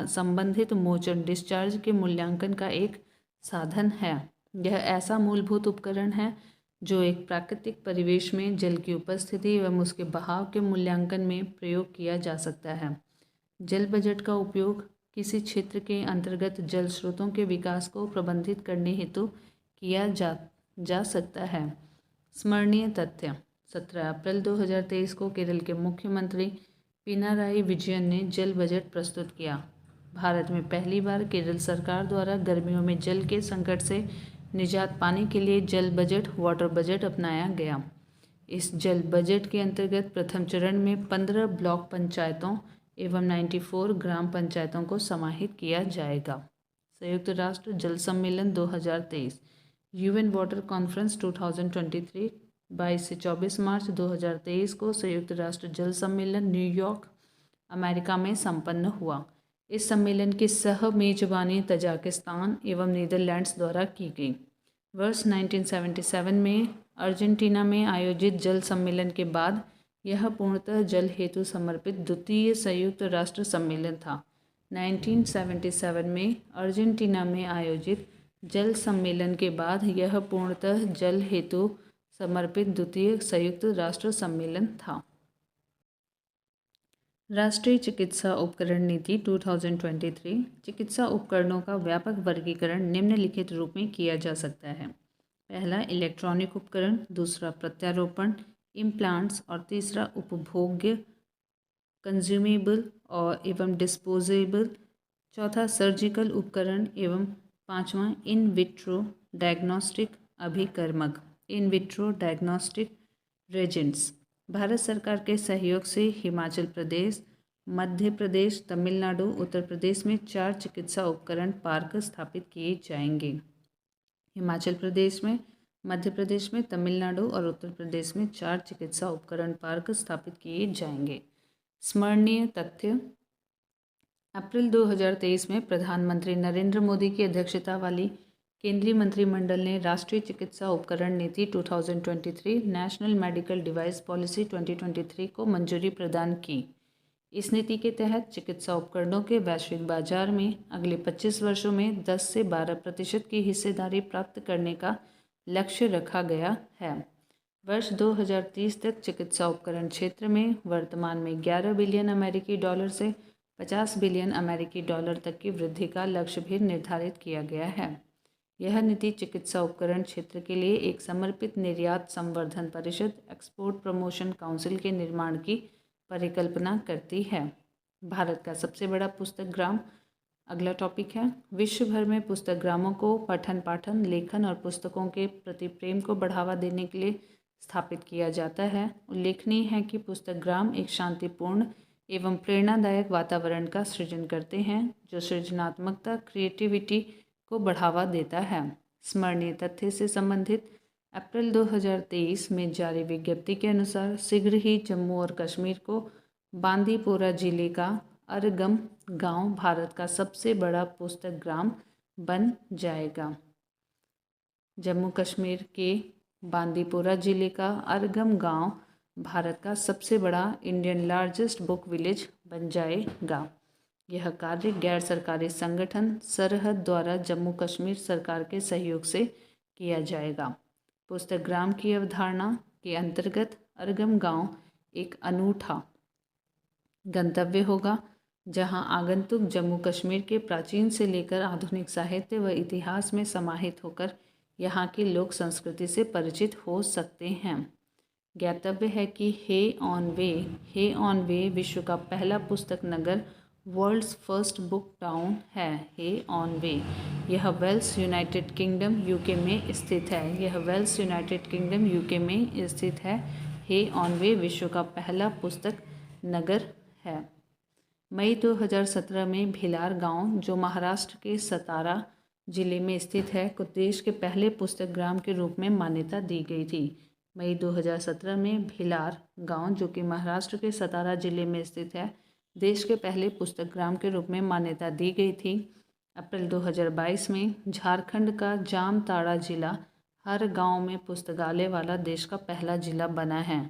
संबंधित मोचन डिस्चार्ज के मूल्यांकन का एक साधन है। यह ऐसा मूलभूत उपकरण है जो एक प्राकृतिक परिवेश में जल की उपस्थिति एवं उसके बहाव के मूल्यांकन में प्रयोग किया जा सकता है। जल बजट का उपयोग किसी क्षेत्र के अंतर्गत जल स्रोतों के विकास को प्रबंधित करने हेतु किया जा सकता है। स्मरणीय तथ्य: 17 अप्रैल 2023 को केरल के मुख्यमंत्री पिनाराई विजयन ने जल बजट प्रस्तुत किया। भारत में पहली बार केरल सरकार द्वारा गर्मियों में जल के संकट से निजात पाने के लिए जल बजट, वाटर बजट अपनाया गया। इस जल बजट के अंतर्गत प्रथम चरण में 15 ब्लॉक पंचायतों एवं 94 ग्राम पंचायतों को समाहित किया जाएगा। संयुक्त राष्ट्र जल सम्मेलन 2023, यूएन वाटर कॉन्फ्रेंस 2023, 22 से 24 मार्च 2023 को संयुक्त राष्ट्र जल सम्मेलन न्यूयॉर्क, अमेरिका में संपन्न हुआ। इस सम्मेलन की सह मेजबानी तजाकिस्तान एवं नीदरलैंड्स द्वारा की गई। वर्ष 1977 में अर्जेंटीना में आयोजित जल सम्मेलन के बाद यह पूर्णतः जल हेतु समर्पित द्वितीय संयुक्त राष्ट्र सम्मेलन था। 1977 में अर्जेंटीना में आयोजित जल सम्मेलन के बाद यह पूर्णतः जल हेतु समर्पित द्वितीय संयुक्त राष्ट्र सम्मेलन था। राष्ट्रीय चिकित्सा उपकरण नीति 2023। चिकित्सा उपकरणों का व्यापक वर्गीकरण निम्नलिखित रूप में किया जा सकता है। पहला इलेक्ट्रॉनिक उपकरण, दूसरा प्रत्यारोपण इम्प्लांट्स और तीसरा उपभोग्य कंज्यूमेबल और एवं डिस्पोजेबल, चौथा सर्जिकल उपकरण एवं पांचवा इन विट्रो डायग्नोस्टिक अभिकर्मक, in vitro diagnostic reagents. Bharat सरकार के सहयोग से हिमाचल प्रदेश, मध्य प्रदेश, तमिलनाडु, उत्तर प्रदेश में 4 चिकित्सा उपकरण पार्क स्थापित किए जाएंगे। हिमाचल प्रदेश में, मध्य प्रदेश में, तमिलनाडु और उत्तर प्रदेश में 4 चिकित्सा उपकरण पार्क स्थापित किए जाएंगे। स्मरणीय तथ्य: अप्रैल 2023 में प्रधानमंत्री नरेंद्र मोदी की अध्यक्षता वाली केंद्रीय मंत्रिमंडल ने राष्ट्रीय चिकित्सा उपकरण नीति 2023 नेशनल मेडिकल डिवाइस पॉलिसी 2023 को मंजूरी प्रदान की। इस नीति के तहत चिकित्सा उपकरणों के वैश्विक बाजार में अगले 25 वर्षों में 10 से 12% की हिस्सेदारी प्राप्त करने का लक्ष्य रखा गया है। वर्ष 2030 तक चिकित्सा उपकरण क्षेत्र में वर्तमान में 11 बिलियन अमेरिकी डॉलर से 50 बिलियन अमेरिकी डॉलर तक की वृद्धि का लक्ष्य भी निर्धारित किया गया है। यह नीति चिकित्सा उपकरण क्षेत्र के लिए एक समर्पित निर्यात संवर्धन परिषद, एक्सपोर्ट प्रमोशन काउंसिल के निर्माण की परिकल्पना करती है। भारत का सबसे बड़ा पुस्तक ग्राम अगला टॉपिक है। विश्व भर में पुस्तक ग्रामों को पठन पाठन, लेखन और पुस्तकों के प्रति प्रेम को बढ़ावा देने के लिए स्थापित किया जाता है। उल्लेखनीय है कि पुस्तक ग्राम एक शांतिपूर्ण एवं प्रेरणादायक वातावरण का सृजन करते हैं जो सृजनात्मकता, क्रिएटिविटी को बढ़ावा देता है। स्मरणीय तथ्य से संबंधित अप्रैल 2023 में जारी विज्ञप्ति के अनुसार शीघ्र ही जम्मू और कश्मीर को बांदीपोरा जिले का अरगम गांव भारत का सबसे बड़ा पुस्तक ग्राम बन जाएगा। जम्मू कश्मीर के बांदीपोरा जिले का अरगम गांव भारत का सबसे बड़ा इंडियन लार्जेस्ट बुक विलेज बन जाएगा। यह कार्य गैर सरकारी संगठन सरहद द्वारा जम्मू कश्मीर सरकार के सहयोग से किया जाएगा। पुस्तक ग्राम की अवधारणा के अंतर्गत अरगम गांव एक अनूठा गंतव्य होगा जहां आगंतुक जम्मू कश्मीर के प्राचीन से लेकर आधुनिक साहित्य व इतिहास में समाहित होकर यहां की लोक संस्कृति से परिचित हो सकते हैं। ज्ञातव्य है कि हे ऑन वे विश्व का पहला पुस्तक नगर, वर्ल्ड्स फर्स्ट बुक टाउन है। हे ऑन वे यह वेल्स यूनाइटेड किंगडम यूके में स्थित है। ऑनवे विश्व का पहला पुस्तक नगर है। मई 2017 में भिलार गांव, जो महाराष्ट्र के सतारा जिले में स्थित है, को देश के पहले पुस्तक ग्राम के रूप में मान्यता दी गई थी। मई 2017 में भिलार गांव, जो कि महाराष्ट्र के सतारा जिले में स्थित है, देश के पहले पुस्तक ग्राम के रूप में मान्यता दी गई थी। अप्रैल 2022 में झारखंड का जामताड़ा जिला हर गांव में पुस्तकालय वाला देश का पहला जिला बना है।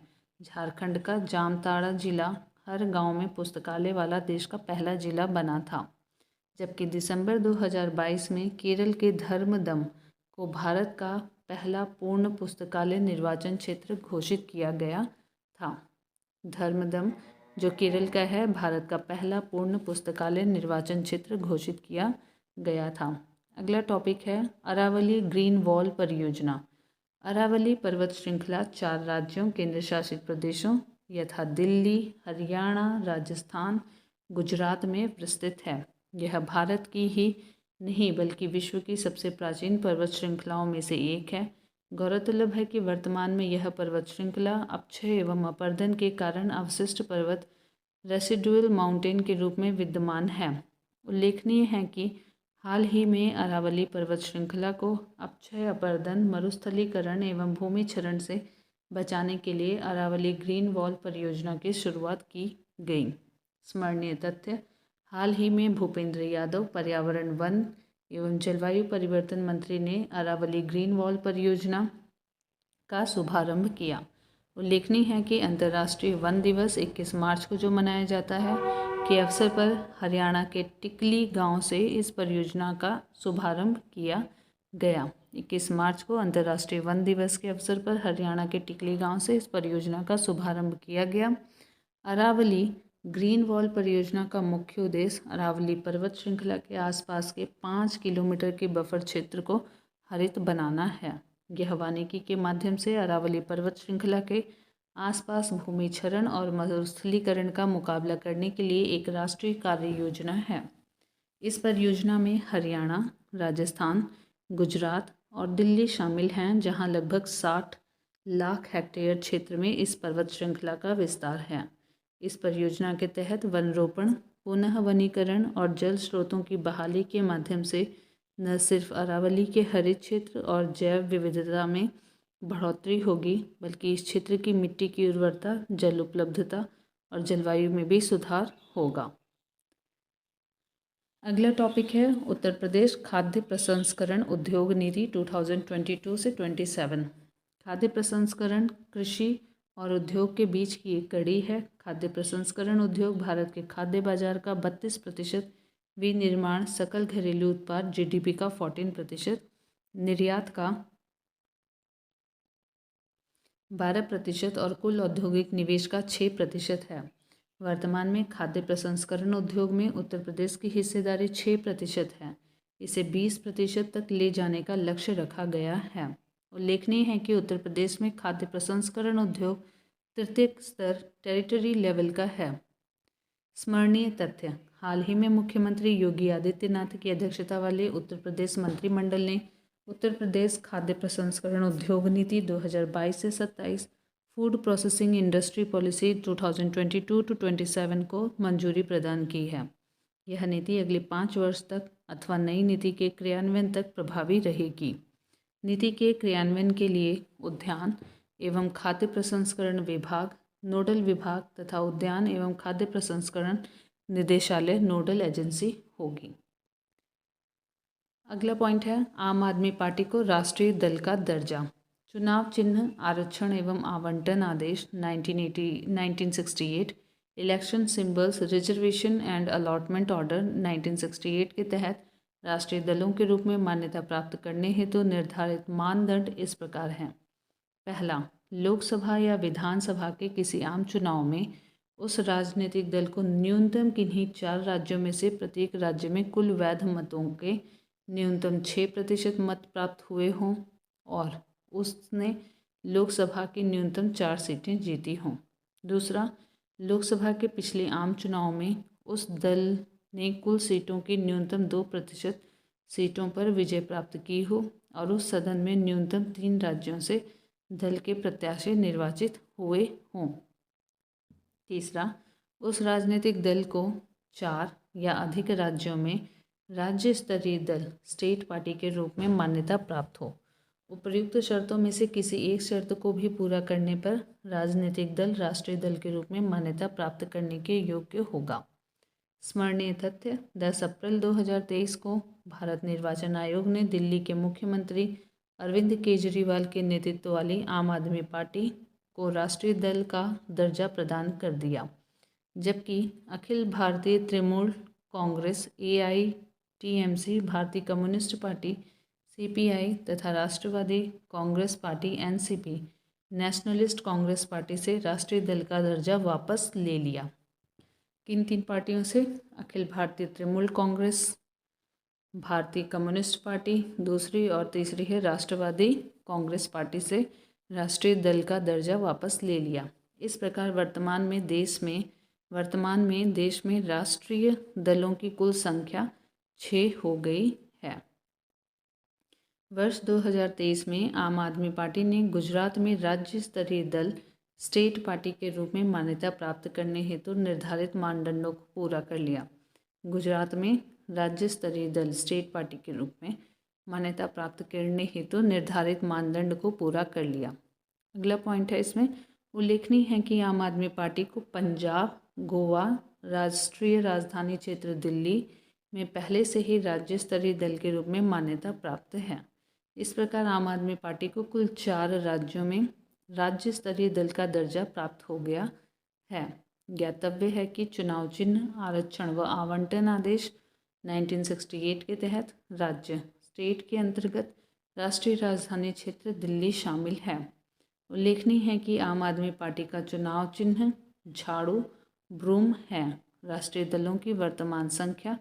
झारखंड का जामताड़ा जिला हर गांव में पुस्तकालय वाला देश का पहला जिला बना था। जबकि दिसंबर 2022 में केरल के धर्मदम को भारत का पहला पूर्ण पुस्तकालय निर्वाचन क्षेत्र घोषित किया गया था। धर्मदम, जो केरल का है, भारत का पहला पूर्ण पुस्तकालय निर्वाचन क्षेत्र घोषित किया गया था। अगला टॉपिक है अरावली ग्रीन वॉल परियोजना। अरावली पर्वत श्रृंखला 4 राज्यों, केंद्र शासित प्रदेशों यथा दिल्ली, हरियाणा, राजस्थान, गुजरात में विस्तृत है। यह भारत की ही नहीं बल्कि विश्व की सबसे प्राचीन पर्वत श्रृंखलाओं में से एक है। गौरतलब है कि वर्तमान में यह पर्वत श्रृंखला अपक्षय एवं अपरदन के कारण अवशिष्ट पर्वत रेसिडुअल माउंटेन के रूप में विद्यमान है। उल्लेखनीय है कि हाल ही में अरावली पर्वत श्रृंखला को अपक्षय, अपरदन, मरुस्थलीकरण एवं भूमि क्षरण से बचाने के लिए अरावली ग्रीन वॉल परियोजना की शुरुआत की गई। स्मरणीय तथ्य: हाल ही में भूपेंद्र यादव, पर्यावरण, वन एवं जलवायु परिवर्तन मंत्री ने अरावली ग्रीन वॉल परियोजना का शुभारंभ किया। उल्लेखनीय है कि अंतर्राष्ट्रीय वन दिवस 21 मार्च को जो मनाया जाता है के अवसर पर हरियाणा के टिकली गांव से इस परियोजना का शुभारंभ किया गया। 21 मार्च को अंतर्राष्ट्रीय वन दिवस के अवसर पर हरियाणा के टिकली गांव से इस परियोजना का शुभारंभ किया गया। अरावली ग्रीन वॉल परियोजना का मुख्य उद्देश्य अरावली पर्वत श्रृंखला के आसपास के 5 किलोमीटर के बफर क्षेत्र को हरित बनाना है। यह वानिकी के माध्यम से अरावली पर्वत श्रृंखला के आसपास भूमि क्षरण और मरुस्थलीकरण का मुकाबला करने के लिए एक राष्ट्रीय कार्य योजना है। इस परियोजना में हरियाणा, राजस्थान, गुजरात और दिल्ली शामिल हैं, जहां लगभग 60 लाख हेक्टेयर क्षेत्र में इस पर्वत श्रृंखला का विस्तार है। इस परियोजना के तहत वन रोपण, पुनः वनीकरण और जल स्रोतों की बहाली के माध्यम से न सिर्फ अरावली के हरित क्षेत्र और जैव विविधता में बढ़ोतरी होगी, बल्कि इस क्षेत्र की मिट्टी की उर्वरता, जल उपलब्धता और जलवायु में भी सुधार होगा। अगला टॉपिक है उत्तर प्रदेश खाद्य प्रसंस्करण उद्योग नीति 2022 से 27। खाद्य प्रसंस्करण कृषि और उद्योग के बीच की एक कड़ी है। खाद्य प्रसंस्करण उद्योग भारत के खाद्य बाजार का 32%, विनिर्माण सकल घरेलू उत्पाद GDP का 14%, निर्यात का 12% और कुल औद्योगिक निवेश का 6% है। वर्तमान में खाद्य प्रसंस्करण उद्योग में उत्तर प्रदेश की हिस्सेदारी 6% है। इसे 20% तक ले जाने का लक्ष्य रखा गया है। उल्लेखनीय है कि उत्तर प्रदेश में खाद्य प्रसंस्करण उद्योग तृतीय स्तर टेरिटरी लेवल का है। स्मरणीय तथ्य: हाल ही में मुख्यमंत्री योगी आदित्यनाथ की अध्यक्षता वाले उत्तर प्रदेश मंत्रिमंडल ने उत्तर प्रदेश खाद्य प्रसंस्करण उद्योग नीति 2022 से 27 फूड प्रोसेसिंग इंडस्ट्री पॉलिसी 2022-27 को मंजूरी प्रदान की है। यह नीति अगले 5 वर्ष तक अथवा नई नीति के क्रियान्वयन तक प्रभावी रहेगी। नीति के क्रियान्वयन के लिए उद्यान एवं खाद्य प्रसंस्करण विभाग नोडल विभाग तथा उद्यान एवं खाद्य प्रसंस्करण निदेशालय नोडल एजेंसी होगी। अगला पॉइंट है आम आदमी पार्टी को राष्ट्रीय दल का दर्जा। चुनाव चिन्ह आरक्षण एवं आवंटन आदेश 1968, election symbols reservation and allotment order 1968 के तहत राष्ट्रीय दलों के रूप में मान्यता प्राप्त करने हेतु निर्धारित मानदंड इस प्रकार हैं। पहला, लोकसभा या विधानसभा के किसी आम चुनाव में उस राजनीतिक दल को न्यूनतम किन्हीं 4 राज्यों में से प्रत्येक राज्य में कुल वैध मतों के न्यूनतम 6% मत प्राप्त हुए हों और उसने लोकसभा की न्यूनतम 4 सीटें जीती हों। दूसरा, लोकसभा के पिछले आम चुनाव में उस दल ने कुल सीटों की न्यूनतम 2% सीटों पर विजय प्राप्त की हो और उस सदन में न्यूनतम 3 राज्यों से दल के प्रत्याशी निर्वाचित हुए हों। तीसरा, उस राजनीतिक दल को 4 या अधिक राज्यों में राज्य स्तरीय दल स्टेट पार्टी के रूप में मान्यता प्राप्त हो। उपर्युक्त शर्तों में से किसी एक शर्त को भी पूरा करने पर राजनीतिक दल राष्ट्रीय दल के रूप में मान्यता प्राप्त करने के योग्य होगा। स्मरणीय तथ्य: 10 अप्रैल 2023 को भारत निर्वाचन आयोग ने दिल्ली के मुख्यमंत्री अरविंद केजरीवाल के नेतृत्व वाली आम आदमी पार्टी को राष्ट्रीय दल का दर्जा प्रदान कर दिया, जबकि Akhil Bharatiya Trinamool Congress AITMC, Bharatiya communist party CPI तथा राष्ट्रवादी Congress party NCP, nationalist congress party से राष्ट्रीय दल का दर्जा वापस ले लिया। किन 3 पार्टियों से? अखिल भारतीय तृणमूल कांग्रेस, भारतीय कम्युनिस्ट पार्टी दूसरी और तीसरी है राष्ट्रवादी कांग्रेस पार्टी से राष्ट्रीय दल का दर्जा वापस ले लिया। इस प्रकार वर्तमान में देश में राष्ट्रीय दलों की कुल संख्या 6 हो गई है। वर्ष 2023 में आम आदमी पार्टी ने गुजरात में राज्य स्तरीय दल स्टेट पार्टी के रूप में मान्यता प्राप्त करने हेतु निर्धारित मानदंडों को पूरा कर लिया। गुजरात में राज्य स्तरीय दल स्टेट पार्टी के रूप में मान्यता प्राप्त करने हेतु निर्धारित मानदंड को पूरा कर लिया। अगला पॉइंट है इसमें, उल्लेखनीय है कि आम आदमी पार्टी को पंजाब, गोवा, राष्ट्रीय राजधानी क्षेत्र दिल्ली में पहले से ही राज्य स्तरीय दल के रूप में मान्यता प्राप्त है। इस प्रकार आम आदमी पार्टी को कुल 4 राज्यों में राज्य स्तरीय दल का दर्जा प्राप्त हो गया है। ज्ञातव्य है कि चुनाव चिन्ह, आरक्षण व आवंटन आदेश 1968 के तहत राज्य स्टेट के अंतर्गत राष्ट्रीय राजधानी क्षेत्र दिल्ली शामिल है। उल्लेखनीय है कि आम आदमी पार्टी का चुनाव चिन्ह झाड़ू ब्रूम है। राष्ट्रीय दलों की वर्तमान संख्या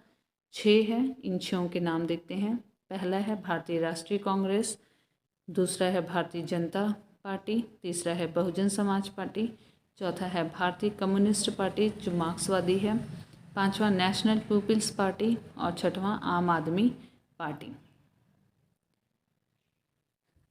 6 है। इन 6 के नाम देखते हैं। पहला है भारतीय राष्ट्रीय कांग्रेस, दूसरा है भारतीय जनता पार्टी, तीसरा है बहुजन समाज पार्टी, चौथा है भारतीय कम्युनिस्ट पार्टी जो मार्क्सवादी है, पांचवा नेशनल पीपल्स पार्टी और छठवां आम आदमी पार्टी।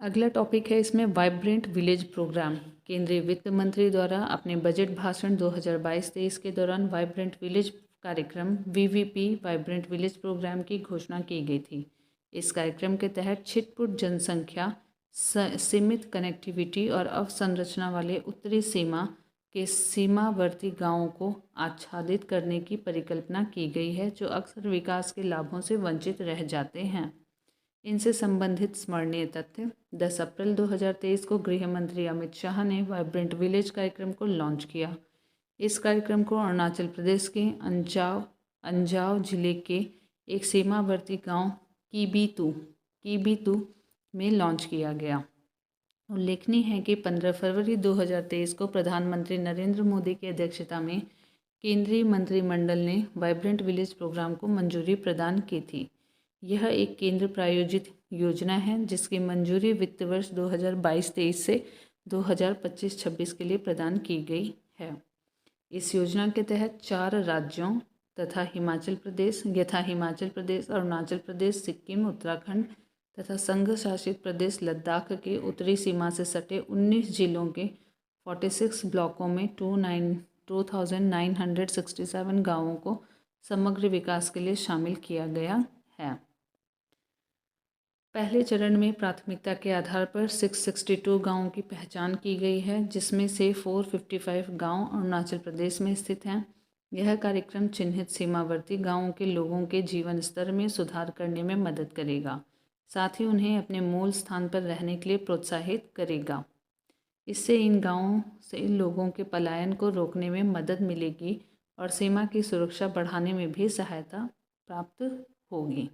अगला टॉपिक है इसमें वाइब्रेंट विलेज प्रोग्राम। केंद्रीय वित्त मंत्री द्वारा अपने बजट भाषण 2022-23 के दौरान वाइब्रेंट विलेज कार्यक्रम VVP वाइब्रेंट विलेज प्रोग्राम की घोषणा की गई थी। इस कार्यक्रम के तहत छिटपुट जनसंख्या, सीमित कनेक्टिविटी और अवसंरचना वाले उत्तरी सीमा के सीमावर्ती गांवों को आच्छादित करने की परिकल्पना की गई है, जो अक्सर विकास के लाभों से वंचित रह जाते हैं। इनसे संबंधित स्मरणीय तथ्य: 10 अप्रैल 2023 को गृह मंत्री अमित शाह ने वाइब्रेंट विलेज कार्यक्रम को लॉन्च किया। इस कार्यक्रम को अरुणाचल प्रदेश के अंजाव जिले के एक सीमावर्ती गांव कीबीतू में लॉन्च किया गया। उल्लेखनीय है कि 15 फरवरी 2023 को प्रधानमंत्री नरेंद्र मोदी की अध्यक्षता में केंद्रीय मंत्रिमंडल ने वाइब्रेंट विलेज प्रोग्राम को मंजूरी प्रदान की थी। यह एक केंद्र प्रायोजित योजना है जिसकी मंजूरी वित्त वर्ष 2022-23 से 2025-26 के लिए प्रदान की गई है। इस योजना के तहत 4 राज्यों तथा हिमाचल प्रदेश, अरुणाचल प्रदेश, सिक्किम, उत्तराखंड तथा संघ शासित प्रदेश लद्दाख के उत्तरी सीमा से सटे 19 जिलों के 46 ब्लॉकों में 2967 गांवों को समग्र विकास के लिए शामिल किया गया है। पहले चरण में प्राथमिकता के आधार पर 662 गांवों की पहचान की गई है, जिसमें से 455 गांव अरुणाचल प्रदेश में स्थित हैं। यह कार्यक्रम चिन्हित सीमावर्ती गांवों के लोगों के जीवन स्तर में सुधार करने में मदद करेगा, साथ ही उन्हें अपने मूल स्थान पर रहने के लिए प्रोत्साहित करेगा। इससे इन गांवों से लोगों के पलायन को रोकने में मदद मिलेगी और सीमा की सुरक्षा बढ़ाने में भी सहायता प्राप्त होगी।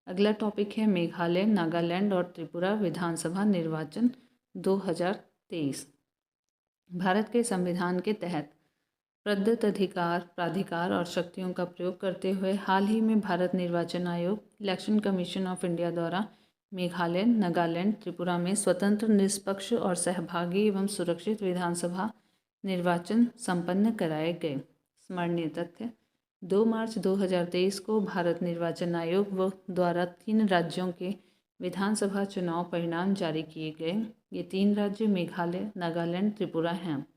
अगला टॉपिक है मेघालय, नागालैंड और त्रिपुरा विधानसभा निर्वाचन 2023। भारत के संविधान के तहत प्रदत्त अधिकार, प्राधिकार और शक्तियों का प्रयोग करते हुए हाल ही में भारत निर्वाचन आयोग, इलेक्शन कमीशन ऑफ इंडिया द्वारा मेघालय, नागालैंड, त्रिपुरा में स्वतंत्र, निष्पक्ष और सहभागी एवं सुरक्षित विधानसभा निर्वाचन संपन्न कराए गए। स्मरणीय तथ्य: 2 मार्च 2023 को भारत निर्वाचन आयोग द्वारा 3 राज्यों के विधानसभा चुनाव परिणाम जारी किए गए। ये 3 राज्य मेघालय, नागालैंड, त्रिपुरा हैं।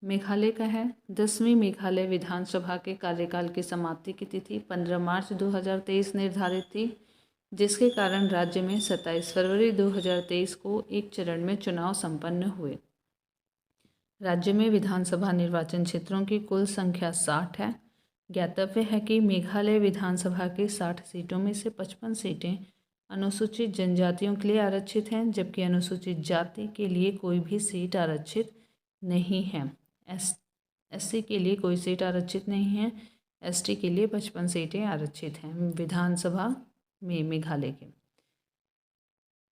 मेघालय का है 10वीं मेघालय विधानसभा के कार्यकाल की समाप्ति की तिथि 15 मार्च 2023 निर्धारित थी, जिसके कारण राज्य में 27 फरवरी 2023 को एक चरण में चुनाव संपन्न हुए। राज्य में विधानसभा निर्वाचन क्षेत्रों की कुल संख्या 60 है। ज्ञातव्य है कि मेघालय विधानसभा की 60 सीटों में से 55 सीटें अनुसूचित जनजातियों के लिए आरक्षित हैं, जबकि अनुसूचित जाति के लिए कोई भी सीट आरक्षित नहीं है। एससी के लिए कोई सीट आरक्षित नहीं है। एसटी के लिए 55 सीटें आरक्षित हैं विधानसभा में मेघालय के।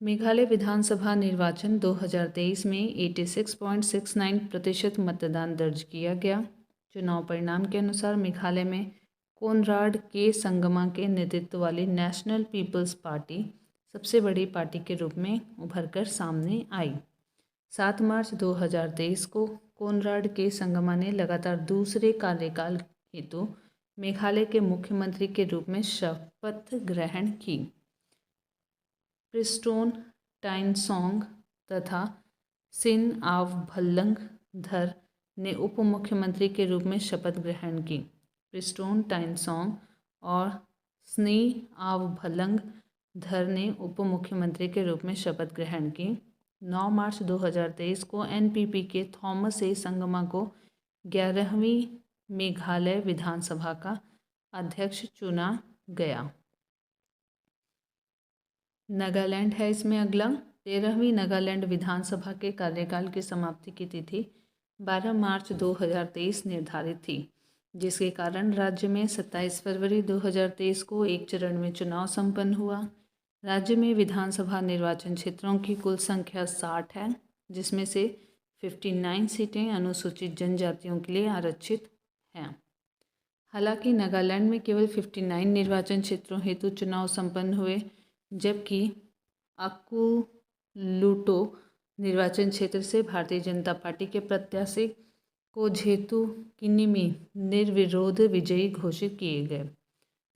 मेघालय विधानसभा निर्वाचन 2023 में 86.69% मतदान दर्ज किया गया। चुनाव परिणाम के अनुसार मेघालय में कोनराड के संगमा के नेतृत्व वाली नेशनल पीपल्स पार्टी सबसे बड़ी पार्टी के रूप में उभरकर सामने आई। 7 मार्च 2023 को कोनराड के संगमा ने लगातार दूसरे कार्यकाल हेतु मेघालय के मुख्यमंत्री के रूप में शपथ ग्रहण की। प्रिस्टोन टाइनसोंग तथा सिन आवभल्लंग धर ने उप मुख्यमंत्री के रूप में शपथ ग्रहण की। प्रिस्टोन टाइनसोंग और स्नी आवभल्लंग धर ने उप मुख्यमंत्री के रूप में शपथ ग्रहण की। 9 मार्च 2023 को एनपीपी के थॉमस ए संगमा को 11वीं मेघालय विधानसभा का अध्यक्ष चुना गया। नागालैंड है इसमें अगला। 13वीं नागालैंड विधानसभा के कार्यकाल की समाप्ति की तिथि 12 मार्च 2023 निर्धारित थी, जिसके कारण राज्य में 27 फरवरी 2023 को एक चरण में चुनाव संपन्न हुआ। राज्य में विधानसभा निर्वाचन क्षेत्रों की कुल संख्या 60 है, जिसमें से 59 सीटें अनुसूचित जनजातियों के लिए आरक्षित हैं। हालांकि नागालैंड में केवल 59 निर्वाचन क्षेत्रों हेतु चुनाव संपन्न हुए, जबकि अकुलूटो निर्वाचन क्षेत्र से भारतीय जनता पार्टी के प्रत्याशी कोझेतु किन्निमी निर्विरोध विजयी घोषित किए गए।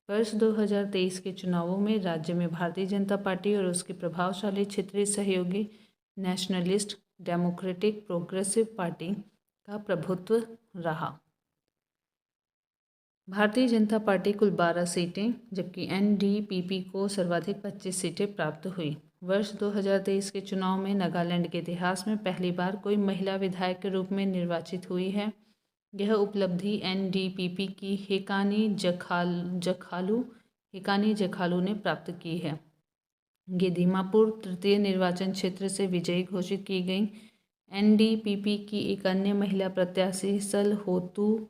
वर्ष 2023 के चुनावों में राज्य में भारतीय जनता पार्टी और उसकी प्रभावशाली क्षेत्रीय सहयोगी नेशनलिस्ट डेमोक्रेटिक प्रोग्रेसिव पार्टी का प्रभुत्व रहा। भारतीय जनता पार्टी कुल 12 सीटें, जबकि एनडीपीपी को सर्वाधिक 25 सीटें प्राप्त हुई। वर्ष 2023 के चुनाव में नागालैंड के इतिहास में पहली बार कोई महिला विधायक के रूप में निर्वाचित हुई है। यह उपलब्धि एनडीपीपी की हेकानी जखालू ने प्राप्त की है। ये दीमापुर तृतीय निर्वाचन क्षेत्र से विजयी घोषित की गई। एनडीपीपी की एक अन्य महिला प्रत्याशी सल होतू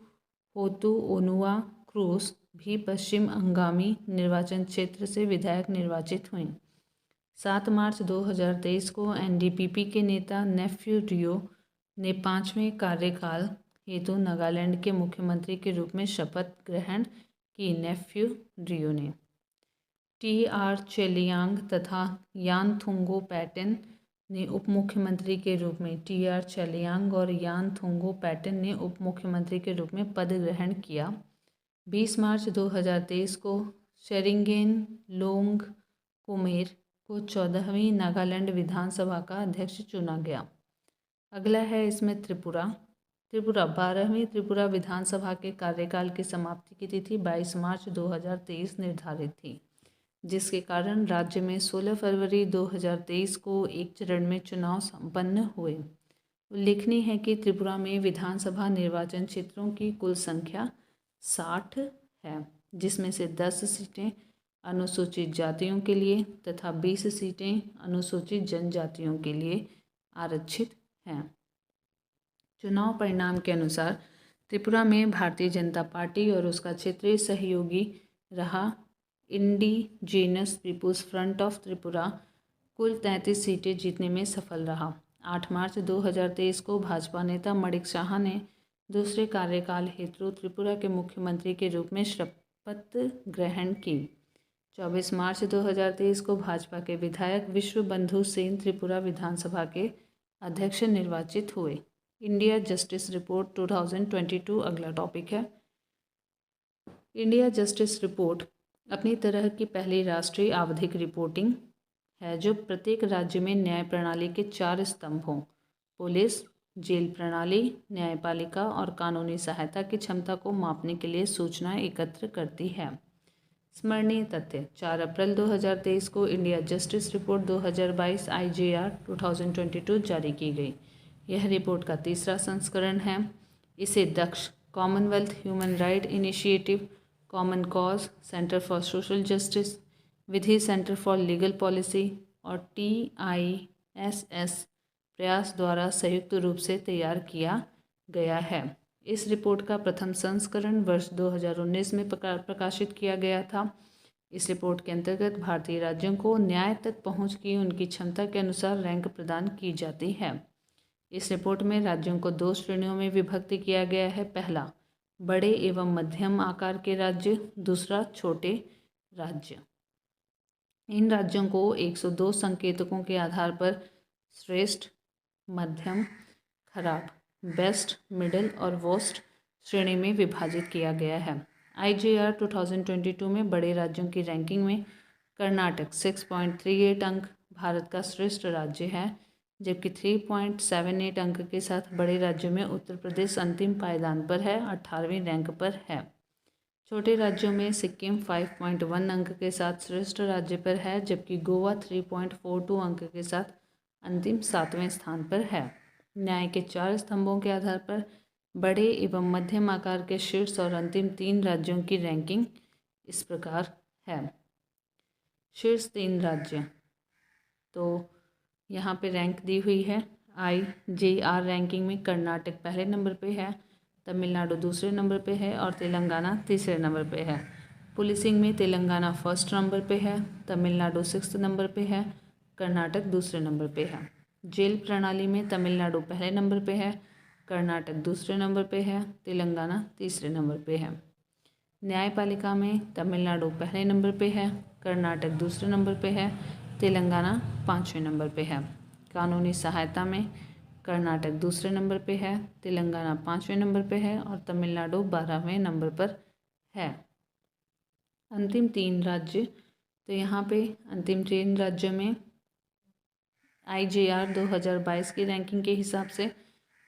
ओनुआ क्रूस भी पश्चिम अंगामी निर्वाचन क्षेत्र से विधायक निर्वाचित हुई। 7 मार्च 2023 को एनडीपीपी के नेता नेफ्यू रियो ने 5वें कार्यकाल हेतु नागालैंड के मुख्यमंत्री के रूप में शपथ ग्रहण की। नेफ्यू रियो ने टी.आर. चेलियांग तथा यानथुंगो पैटन ने उप मुख्यमंत्री के रूप में टी.आर. चेलियांग और यानथुंगो पैटन ने उप मुख्यमंत्री के रूप में पद ग्रहण किया। 20 मार्च 2023 को शेरिंगेन लोंगकुमेर को 14वीं नागालैंड विधानसभा का अध्यक्ष चुना गया। अगला है इसमें त्रिपुरा। 12वीं त्रिपुरा विधानसभा के कार्यकाल की समाप्ति की तिथि 22 मार्च 2023 निर्धारित थी, जिसके कारण राज्य में 16 फरवरी 2023 को एक चरण में चुनाव संपन्न हुए। उल्लेखनीय है कि त्रिपुरा में विधानसभा निर्वाचन क्षेत्रों की कुल संख्या 60 है, जिसमें से 10 सीटें अनुसूचित जातियों के लिए तथा 20 सीटें अनुसूचित जनजातियों के लिए आरक्षित हैं। चुनाव परिणाम के अनुसार त्रिपुरा में भारतीय जनता पार्टी और उसका क्षेत्रीय सहयोगी रहा Indigenous Peoples Front of Tripura कुल 33 सीटें जीतने में सफल रहा। 8 मार्च 2023 को भाजपा नेता मणिक शाह ने दूसरे कार्यकाल हेतु त्रिपुरा के मुख्यमंत्री के रूप में शपथ ग्रहण की। 24 मार्च 2023 को भाजपा के विधायक विश्व बंधु सेन त्रिपुरा विधानसभा के अध्यक्ष निर्वाचित हुए। इंडिया जस्टिस रिपोर्ट 2022 अगला टॉपिक है। इंडिया जस्टिस रिपोर्ट अपनी तरह की पहली राष्ट्रीय आवधिक रिपोर्टिंग है जो प्रत्येक राज्य में न्याय प्रणाली के 4 स्तंभ हों: पुलिस, जेल प्रणाली, न्यायपालिका और कानूनी सहायता की क्षमता को मापने के लिए सूचनाएं एकत्र करती है। स्मरणीय तथ्य: 4 अप्रैल 2023 को इंडिया जस्टिस रिपोर्ट 2022 IJR 2022 जारी की गई। यह रिपोर्ट का तीसरा संस्करण है। इसे Daksh, commonwealth human right initiative, common cause, centre for social justice, Vidhi centre for legal policy और TISS प्रयास द्वारा संयुक्त रूप से तैयार किया गया है। इस रिपोर्ट का प्रथम संस्करण वर्ष 2019 में प्रकाशित किया गया था। इस रिपोर्ट के अंतर्गत भारतीय राज्यों को न्याय तक पहुंच की उनकी क्षमता के अनुसार रैंक प्रदान की जाती है। इस रिपोर्ट में राज्यों को 2 श्रेणियों में विभक्त किया गया है। पहला, बड़े एवं मध्यम आकार के राज्य, दूसरा छोटे राज्य। इन राज्यों को 102 संकेतकों के आधार पर श्रेष्ठ, मध्यम, खराब, बेस्ट, मिडिल और वर्स्ट श्रेणी में विभाजित किया गया है। IJR 2022 में बड़े राज्यों की रैंकिंग में कर्नाटक 6.38 अंक भारत का श्रेष्ठ राज्य है, जबकि 3.78 अंक के साथ बड़े राज्यों में उत्तर प्रदेश अंतिम पायदान पर है, 18वीं रैंक पर है। छोटे राज्यों में सिक्किम 5.1 अंक के साथ श्रेष्ठ राज्य पर है, जबकि गोवा 3.42 अंक के साथ अंतिम 7वें स्थान पर है। न्याय के 4 स्तंभों के आधार पर बड़े एवं मध्यम आकार के शीर्ष और अंतिम 3 राज्यों की रैंकिंग इस प्रकार है। शीर्ष 3 राज्य, तो यहाँ पे रैंक दी हुई है। IJR रैंकिंग में कर्नाटक पहले नंबर पे है, तमिलनाडु दूसरे नंबर पे है और तेलंगाना तीसरे नंबर पे है। पुलिसिंग में तेलंगाना फर्स्ट नंबर पे है, तमिलनाडु 6th नंबर पे है, कर्नाटक दूसरे नंबर पे है। जेल प्रणाली में तमिलनाडु पहले नंबर पे है, कर्नाटक दूसरे नंबर पे है, तेलंगाना तीसरे नंबर पे है। न्यायपालिका में तमिलनाडु पहले नंबर पे है, कर्नाटक दूसरे नंबर पे है, तेलंगाना 5वें नंबर पे है। कानूनी सहायता में कर्नाटक दूसरे नंबर पे है, तेलंगाना 5वें नंबर पे है और तमिलनाडु 12वें नंबर पर है। अंतिम 3 राज्य, तो यहाँ पे अंतिम 3 राज्यों में IJR 2022 की रैंकिंग के हिसाब से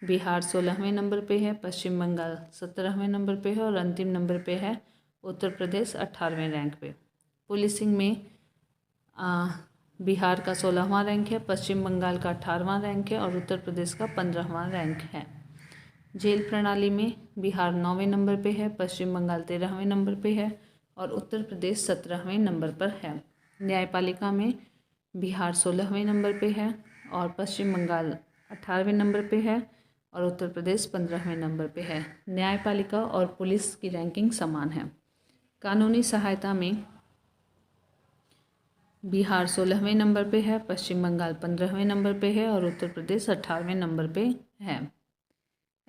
बिहार 16वें नंबर पे है, पश्चिम बंगाल 17वें नंबर पे है और अंतिम नंबर पे है उत्तर प्रदेश 18वें रैंक पे। पुलिसिंग में बिहार का 16वां रैंक है, पश्चिम बंगाल का 18वां रैंक है और उत्तर प्रदेश का 15वां रैंक है। जेल प्रणाली में बिहार 9वें नंबर पे है, पश्चिम बंगाल 13वें नंबर पे है और उत्तर प्रदेश 17वें नंबर पर है। न्यायपालिका में बिहार 16वें नंबर पे है और पश्चिम बंगाल 18वें नंबर पे है और उत्तर प्रदेश 15वें नंबर पे है। न्यायपालिका और पुलिस की रैंकिंग समान है। कानूनी सहायता में बिहार 16वें नंबर पे है, पश्चिम बंगाल 15वें नंबर पे है और उत्तर प्रदेश 18वें नंबर पे है।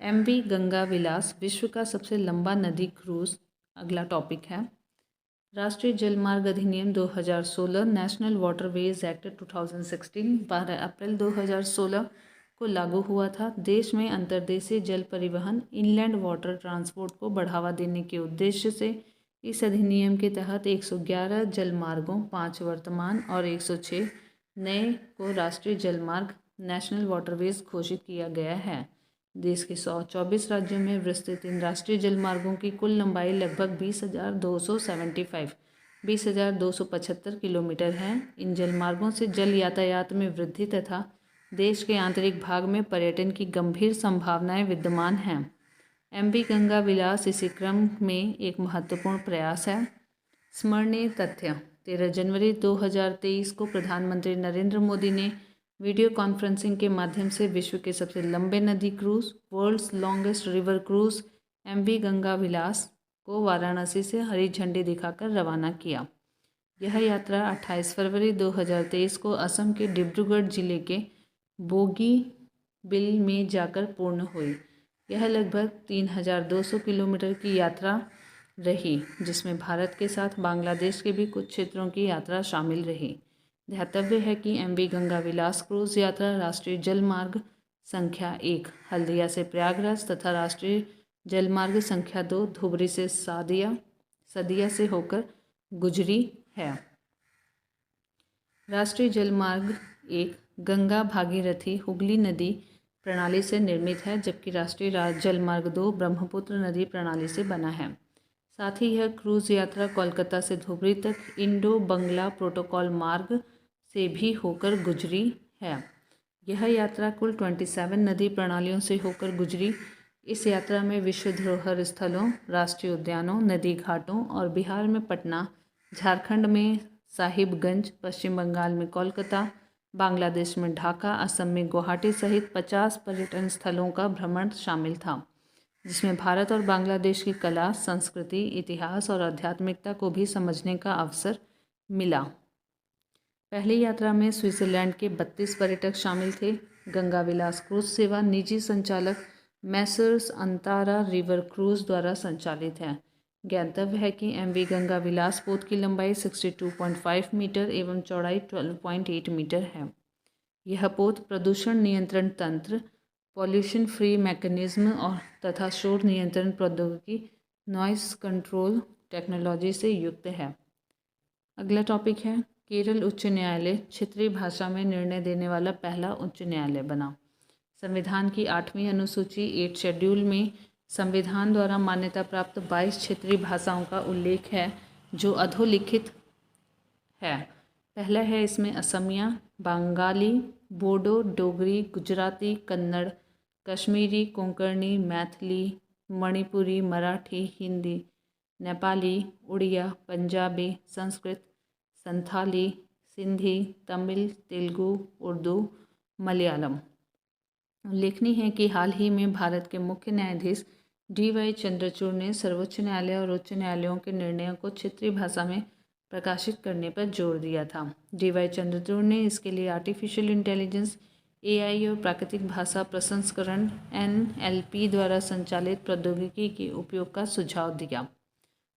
MV गंगा विलास विश्व का सबसे लंबा नदी क्रूज अगला टॉपिक है। राष्ट्रीय जलमार्ग अधिनियम 2016 नेशनल वाटरवेज एक्ट 2016 12 अप्रैल 2016 को लागू हुआ था। देश में अंतर्देशीय जल परिवहन इनलैंड वाटर ट्रांसपोर्ट को बढ़ावा देने के उद्देश्य से इस अधिनियम के तहत 111 जलमार्गों, 5 वर्तमान और 106 नए को राष्ट्रीय जलमार्ग नेशनल वाटरवेज घोषित किया गया है। देश के 124 राज्यों में विस्तृत इन राष्ट्रीय जलमार्गों की कुल लंबाई लगभग 20,275 किलोमीटर है। इन जलमार्गों से जल यातायात में वृद्धि तथा देश के आंतरिक भाग में पर्यटन की गंभीर संभावनाएं विद्यमान हैं। MV गंगा विलास इसी क्रम में एक महत्वपूर्ण प्रयास है। स्मरणीय तथ्य: 13 जनवरी 2023 को प्रधानमंत्री नरेंद्र मोदी ने वीडियो कॉन्फ्रेंसिंग के माध्यम से विश्व के सबसे लंबे नदी cruise world's longest river cruise MV Ganga Vilas को वाराणसी से हरी झंडी दिखाकर रवाना किया। यह यात्रा 28 फरवरी 2023 को असम के डिब्रूगढ़ जिले के बोगीबिल में जाकर पूर्ण हुई। यह लगभग 3200 किलोमीटर की यात्रा रही, जिसमें भारत के साथ बांग्लादेश के भी कुछ क्षेत्रों की यात्रा शामिल रही। ध्यातव्य है कि MV गंगा विलास क्रूज यात्रा राष्ट्रीय जलमार्ग संख्या 1 हल्दिया से प्रयागराज तथा राष्ट्रीय जलमार्ग संख्या 2 धुबरी से सदिया से होकर गुजरी है। राष्ट्रीय जलमार्ग 1 गंगा भागीरथी हुगली नदी प्रणाली से निर्मित है, जबकि राष्ट्रीय जलमार्ग 2 ब्रह्मपुत्र नदी प्रणाली से बना है। साथ ही यह क्रूज यात्रा कोलकाता से धुबरी तक इंडो बंगला प्रोटोकॉल मार्ग से भी होकर गुजरी है। यह यात्रा कुल 27 नदी प्रणालियों से होकर गुजरी। इस यात्रा में विश्व धरोहर स्थलों, राष्ट्रीय उद्यानों, नदी घाटों और बिहार में पटना, झारखंड में साहिबगंज, पश्चिम बंगाल में कोलकाता, बांग्लादेश में ढाका, असम में गुवाहाटी सहित 50 पर्यटन स्थलों का भ्रमण शामिल था, जिसमें भारत और बांग्लादेश की कला, संस्कृति, इतिहास और आध्यात्मिकता को भी समझने का अवसर मिला। पहली यात्रा में स्विट्जरलैंड के 32 पर्यटक शामिल थे। गंगा विलास क्रूज सेवा निजी संचालक मैसर्स अंतारा रिवर क्रूज द्वारा संचालित है। ज्ञातव्य है कि एमवी गंगा विलास पोत की लंबाई 62.5 मीटर एवं चौड़ाई 12.8 मीटर है। यह पोत प्रदूषण नियंत्रण तंत्र, पॉल्यूशन फ्री मैकेनिज्म और तथा शोर नियंत्रण प्रौद्योगिकी नॉइस कंट्रोल टेक्नोलॉजी से युक्त है। अगला टॉपिक है केरल उच्च न्यायालय क्षेत्रीय भाषा में निर्णय देने वाला पहला उच्च न्यायालय बना। संविधान की 8वीं अनुसूची 8 शेड्यूल में संविधान द्वारा मान्यता प्राप्त 22 क्षेत्रीय भाषाओं का उल्लेख है, जो अधोलिखित है। पहला है इसमें असमिया, बंगाली, बोडो, डोगरी, गुजराती, कन्नड़, कश्मीरी, कोंकणी, मैथिली, मणिपुरी, मराठी, हिंदी, नेपाली, उड़िया, पंजाबी, संस्कृत, संथाली, सिंधी, तमिल, तेलुगु, उर्दू, मलयालम। उल्लेखनीय है कि हाल ही में भारत के मुख्य न्यायाधीश DY चंद्रचूड़ ने सर्वोच्च न्यायालय और उच्च न्यायालयों के निर्णयों को क्षेत्रीय भाषा में प्रकाशित करने पर जोर दिया था। DY चंद्रचूड़ ने इसके लिए आर्टिफिशियल इंटेलिजेंस AI और प्राकृतिक भाषा प्रसंस्करण NLP द्वारा संचालित प्रौद्योगिकी के उपयोग का सुझाव दिया।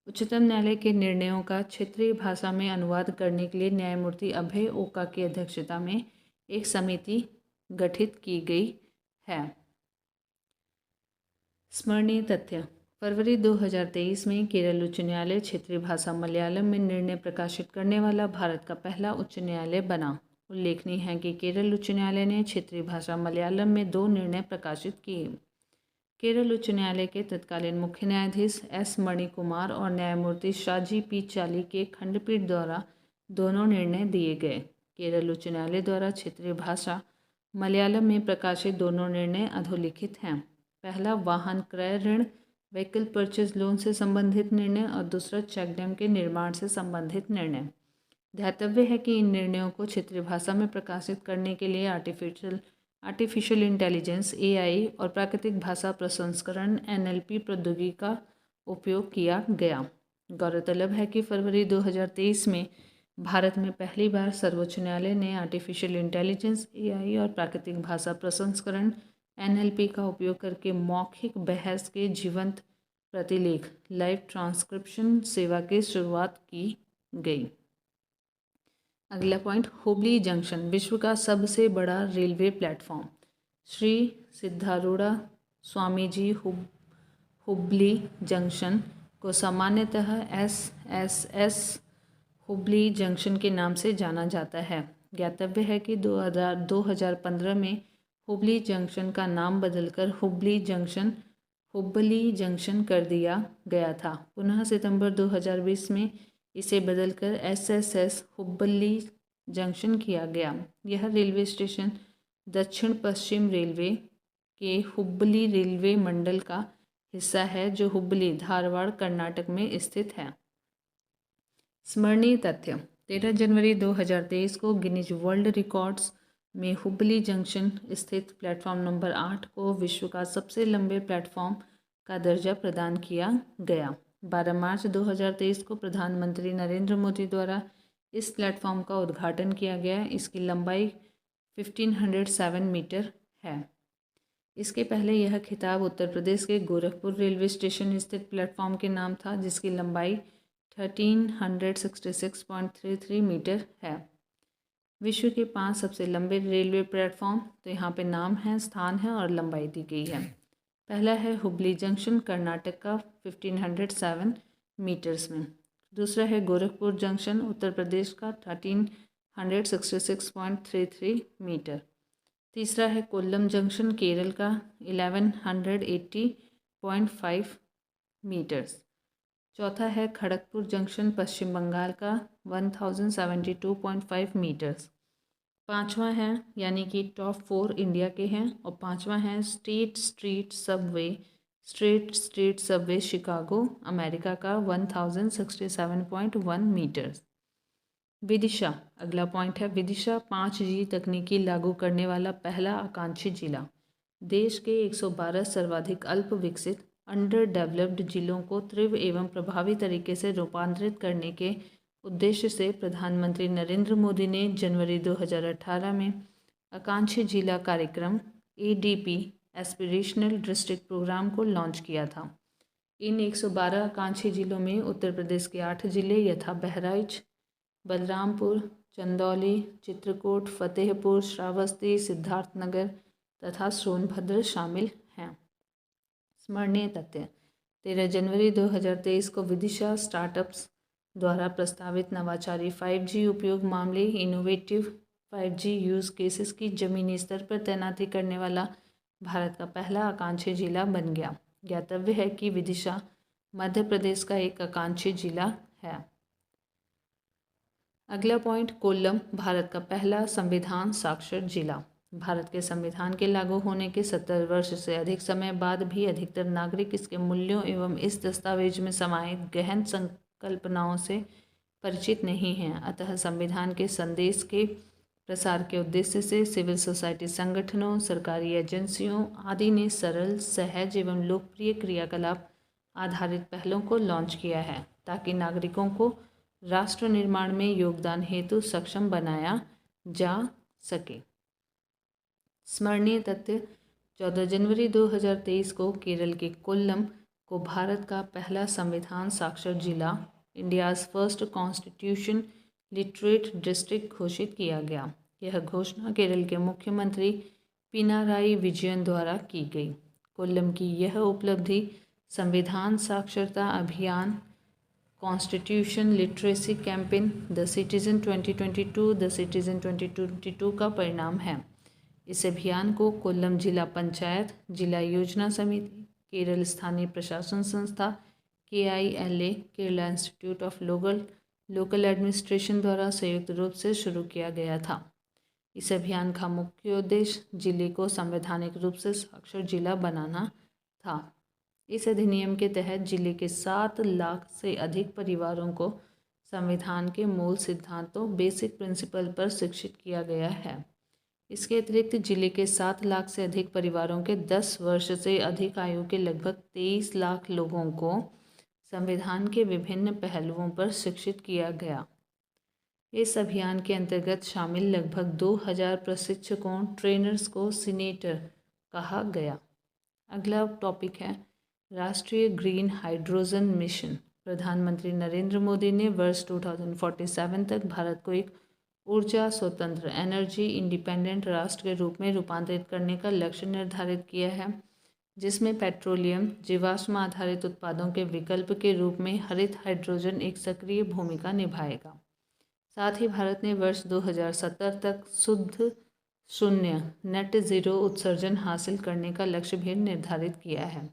उच्चतम न्यायालय के निर्णयों का क्षेत्रीय भाषा में अनुवाद करने के लिए न्यायमूर्ति अभय ओका की अध्यक्षता में एक समिति गठित की गई है। स्मरणीय तथ्य: फरवरी 2023 में केरल उच्च न्यायालय क्षेत्रीय भाषा मलयालम में निर्णय प्रकाशित करने वाला भारत का पहला उच्च न्यायालय बना। उल्लेखनीय है कि केरल उच्च न्यायालय ने क्षेत्रीय भाषा मलयालम में 2 निर्णय प्रकाशित किए। केरल उच्च न्यायालय के तत्कालीन मुख्य न्यायाधीश S मणिकुमार और न्यायमूर्ति शाजी P चाली के खंडपीठ द्वारा दोनों निर्णय दिए गए। केरल उच्च न्यायालय द्वारा क्षेत्रीय भाषा मलयालम में प्रकाशित दोनों निर्णय अधोलिखित हैं। पहला वाहन क्रय ऋण व्हीकल परचेज लोन से संबंधित निर्णय और दूसरा चेक डैम के निर्माण से संबंधित निर्णय। ध्यातव्य है कि इन निर्णयों को क्षेत्रीय भाषा में प्रकाशित करने के लिए आर्टिफिशियल इंटेलिजेंस AI और प्राकृतिक भाषा प्रसंस्करण NLP प्रौद्योगिकी का उपयोग किया गया। गौरतलब है कि फरवरी 2023 में भारत में पहली बार सर्वोच्च न्यायालय ने आर्टिफिशियल इंटेलिजेंस AI और प्राकृतिक भाषा प्रसंस्करण NLP का उपयोग करके मौखिक बहस के जीवंत प्रतिलेख लाइव ट्रांसक्रिप्शन सेवा की शुरुआत की गई। अगला पॉइंट, हुबली जंक्शन विश्व का सबसे बड़ा railway platform. Shri सिद्धारूढ़ा Swami ji Hubli junction को सामान्यतः SSS हुबली जंक्शन के नाम से जाना जाता है। ज्ञातव्य है कि 2015 में हुबली जंक्शन का नाम बदलकर हुबली जंक्शन कर दिया गया था। पुनः सितंबर 2020 में इसे बदलकर SSS हुबली जंक्शन किया गया। यह रेलवे स्टेशन दक्षिण पश्चिम रेलवे के हुबली रेलवे मंडल का हिस्सा है, जो हुबली, धारवाड़, कर्नाटक में स्थित है। स्मरणीय तथ्य: 13 जनवरी 2023 को गिनीज वर्ल्ड रिकॉर्ड्स में हुबली जंक्शन स्थित प्लेटफॉर्म नंबर 8 को विश्व का सबसे लंबे प्लेटफॉर्म का दर्जा प्रदान किया गया। 12 मार्च 2023 को प्रधानमंत्री नरेंद्र मोदी द्वारा इस प्लेटफॉर्म का उद्घाटन किया गया। इसकी लंबाई 1507 मीटर है। इसके पहले यह खिताब उत्तर प्रदेश के गोरखपुर रेलवे स्टेशन स्थित प्लेटफॉर्म के नाम था, जिसकी लंबाई 1366.33 मीटर है। विश्व के 5 सबसे लंबे रेलवे प्लेटफॉर्म, तो यहाँ पे नाम है, स्थान है और लंबाई दी गई है। पहला है हुबली जंक्शन, कर्नाटक का 1507 मीटर्स में। दूसरा है गोरखपुर जंक्शन, उत्तर प्रदेश का 166.33 मीटर। तीसरा है कोल्लम जंक्शन केरल का 1180.5 मीटर्स। चौथा है खड़गपुर जंक्शन पश्चिम बंगाल का 1072.5 मीटर्स। पांचवा है यानी कि टॉप 4 इंडिया के हैं, और पांचवा है street street Subway Chicago America का 1067.1 मीटर्स। विदिशा अगला पॉइंट है। विदिशा 5G तकनीकी लागू करने वाला पहला आकांक्षी जिला। देश के 112 सर्वाधिक अल्प विकसित अंडर डेवलप्ड जिलों को तीव्र एवं प्रभावी तरीके से रूपांतरित करने के उद्देश्य से प्रधानमंत्री नरेंद्र मोदी ने जनवरी 2018 में आकांक्षी जिला कार्यक्रम ADP एस्पिरेशनल डिस्ट्रिक्ट प्रोग्राम को लॉन्च किया था। इन 112 आकांक्षी जिलों में उत्तर प्रदेश के 8 जिले यथा बहराइच, बलरामपुर, चंदौली, चित्रकूट, फतेहपुर, श्रावस्ती, सिद्धार्थनगर तथा सोनभद्र शामिल हैं। स्मरणीय तथ्य 13 जनवरी 2023 को विदिशा स्टार्टअप्स द्वारा प्रस्तावित नवाचारी 5G उपयोग मामले इनोवेटिव 5G यूज़ केसेस की जमीनी स्तर पर तैनाती करने वाला भारत का पहला आकांक्षी जिला बन गया। ज्ञातव्य है कि विदिशा मध्य प्रदेश का एक आकांक्षी जिला है। अगला पॉइंट कोल्लम भारत का पहला संविधान साक्षर जिला। भारत के संविधान के लागू होने के 70 वर्ष से अधिक समय बाद भी अधिकतर नागरिक इसके मूल्यों एवं इस दस्तावेज में समाहित गहन संकल्पनाओं से परिचित नहीं हैं। अतः संविधान के संदेश के प्रसार के उद्देश्य से सिविल सोसाइटी संगठनों, सरकारी एजेंसियों आदि ने सरल, सहज एवं लोकप्रिय क्रियाकलाप आधारित पहलों को लॉन्च किया है, ताकि नागरिकों को राष्ट्र निर्माण में योगदान हेतु सक्षम बनाया जा सके। स्मरणीय तथ्य 14 जनवरी 2023 को केरल के कोल्लम को भारत का पहला संविधान साक्षर जिला, India's first constitution literate district घोषित किया गया। यह घोषणा केरल के मुख्यमंत्री पिनाराई विजयन द्वारा की गई। कोल्लम की यह उपलब्धि संविधान साक्षरता अभियान, constitution literacy campaign the citizen 2022 का परिणाम है। इस अभियान को कोल्लम जिला पंचायत, जिला योजना समिति, केरल स्थानीय प्रशासन संस्था KILA, Kerala institute of local administration द्वारा संयुक्त रूप से शुरू किया गया था। इस अभियान का मुख्य उद्देश्य जिले को संवैधानिक रूप से साक्षर जिला बनाना था। इस अधिनियम के तहत जिले के 7 लाख से अधिक परिवारों को संविधान के मूल सिद्धांतों बेसिक प्रिंसिपल पर शिक्षित किया गया है। इसके अतिरिक्त जिले के 7 लाख से अधिक परिवारों के 10 वर्ष से अधिक आयु के लगभग 23 लाख लोगों को संविधान के विभिन्न पहलुओं पर शिक्षित किया गया। इस अभियान के अंतर्गत शामिल लगभग 2000 प्रशिक्षकों ट्रेनर्स को सीनेटर कहा गया। अगला टॉपिक है राष्ट्रीय ग्रीन हाइड्रोजन मिशन। प्रधानमंत्री नरेंद्र मोदी ने वर्ष 2047 तक भारत को एक ऊर्जा स्वतंत्र एनर्जी इंडिपेंडेंट राष्ट्र के रूप में रूपांतरित करने का लक्ष्य निर्धारित किया है, जिसमें पेट्रोलियम जीवाश्म आधारित उत्पादों के विकल्प के रूप में हरित हाइड्रोजन एक सक्रिय भूमिका निभाएगा। साथ ही भारत ने वर्ष 2070 तक शुद्ध शून्य नेट ज़ीरो उत्सर्जन हासिल करने का लक्ष्य भी निर्धारित किया है।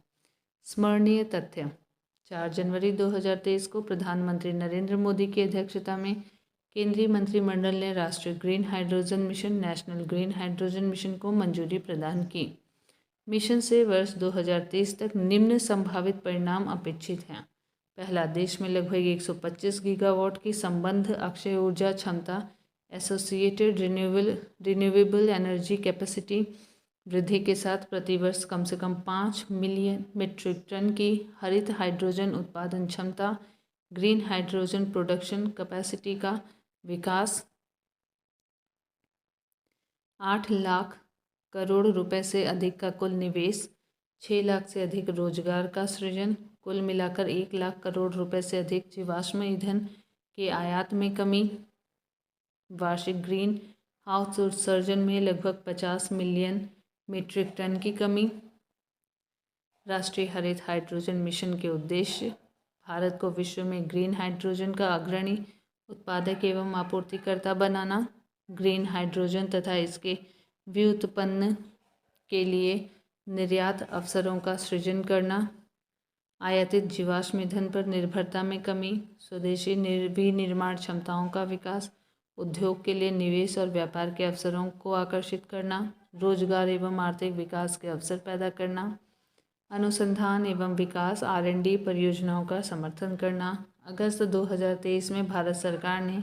स्मरणीय तथ्य 4 जनवरी 2023 को प्रधानमंत्री नरेंद्र मोदी की अध्यक्षता में केंद्रीय मंत्रिमंडल ने राष्ट्रीय green hydrogen mission national green hydrogen mission को मंजूरी प्रदान की। मिशन से वर्ष 2023 तक निम्न संभावित परिणाम अपेक्षित हैं। पहला, देश में लगभग 125 गीगावाट की संबद्ध अक्षय ऊर्जा क्षमता एसोसिएटेड रिन्यूएबल एनर्जी कैपेसिटी वृद्धि के साथ प्रतिवर्ष कम से कम 5 मिलियन मीट्रिक टन की हरित हाइड्रोजन उत्पादन क्षमता ग्रीन हाइड्रोजन प्रोडक्शन कैपेसिटी का विकास, 8 लाख करोड़ रुपए से अधिक का कुल निवेश, 6 लाख से अधिक रोजगार का सृजन, कुल मिलाकर 1 लाख करोड़ रुपए से अधिक जीवाश्म ईंधन के आयात में कमी, वार्षिक ग्रीन हाउस उत्सर्जन में लगभग 50 मिलियन मीट्रिक टन की कमी। राष्ट्रीय हरित हाइड्रोजन मिशन के उद्देश्य भारत को विश्व में ग्रीन हाइड्रोजन का अग्रणी उत्पादक एवं आपूर्तिकर्ता बनाना, ग्रीन हाइड्रोजन तथा इसके व्युत्पन्न के लिए निर्यात अवसरों का सृजन करना, आयातित जीवाश्म ईंधन पर निर्भरता में कमी, स्वदेशी विनिर्माण क्षमताओं का विकास, उद्योग के लिए निवेश और व्यापार के अवसरों को आकर्षित करना, रोजगार एवं आर्थिक विकास के अवसर पैदा करना, अनुसंधान एवं विकास R&D परियोजनाओं का समर्थन करना। अगस्त 2023 में भारत सरकार ने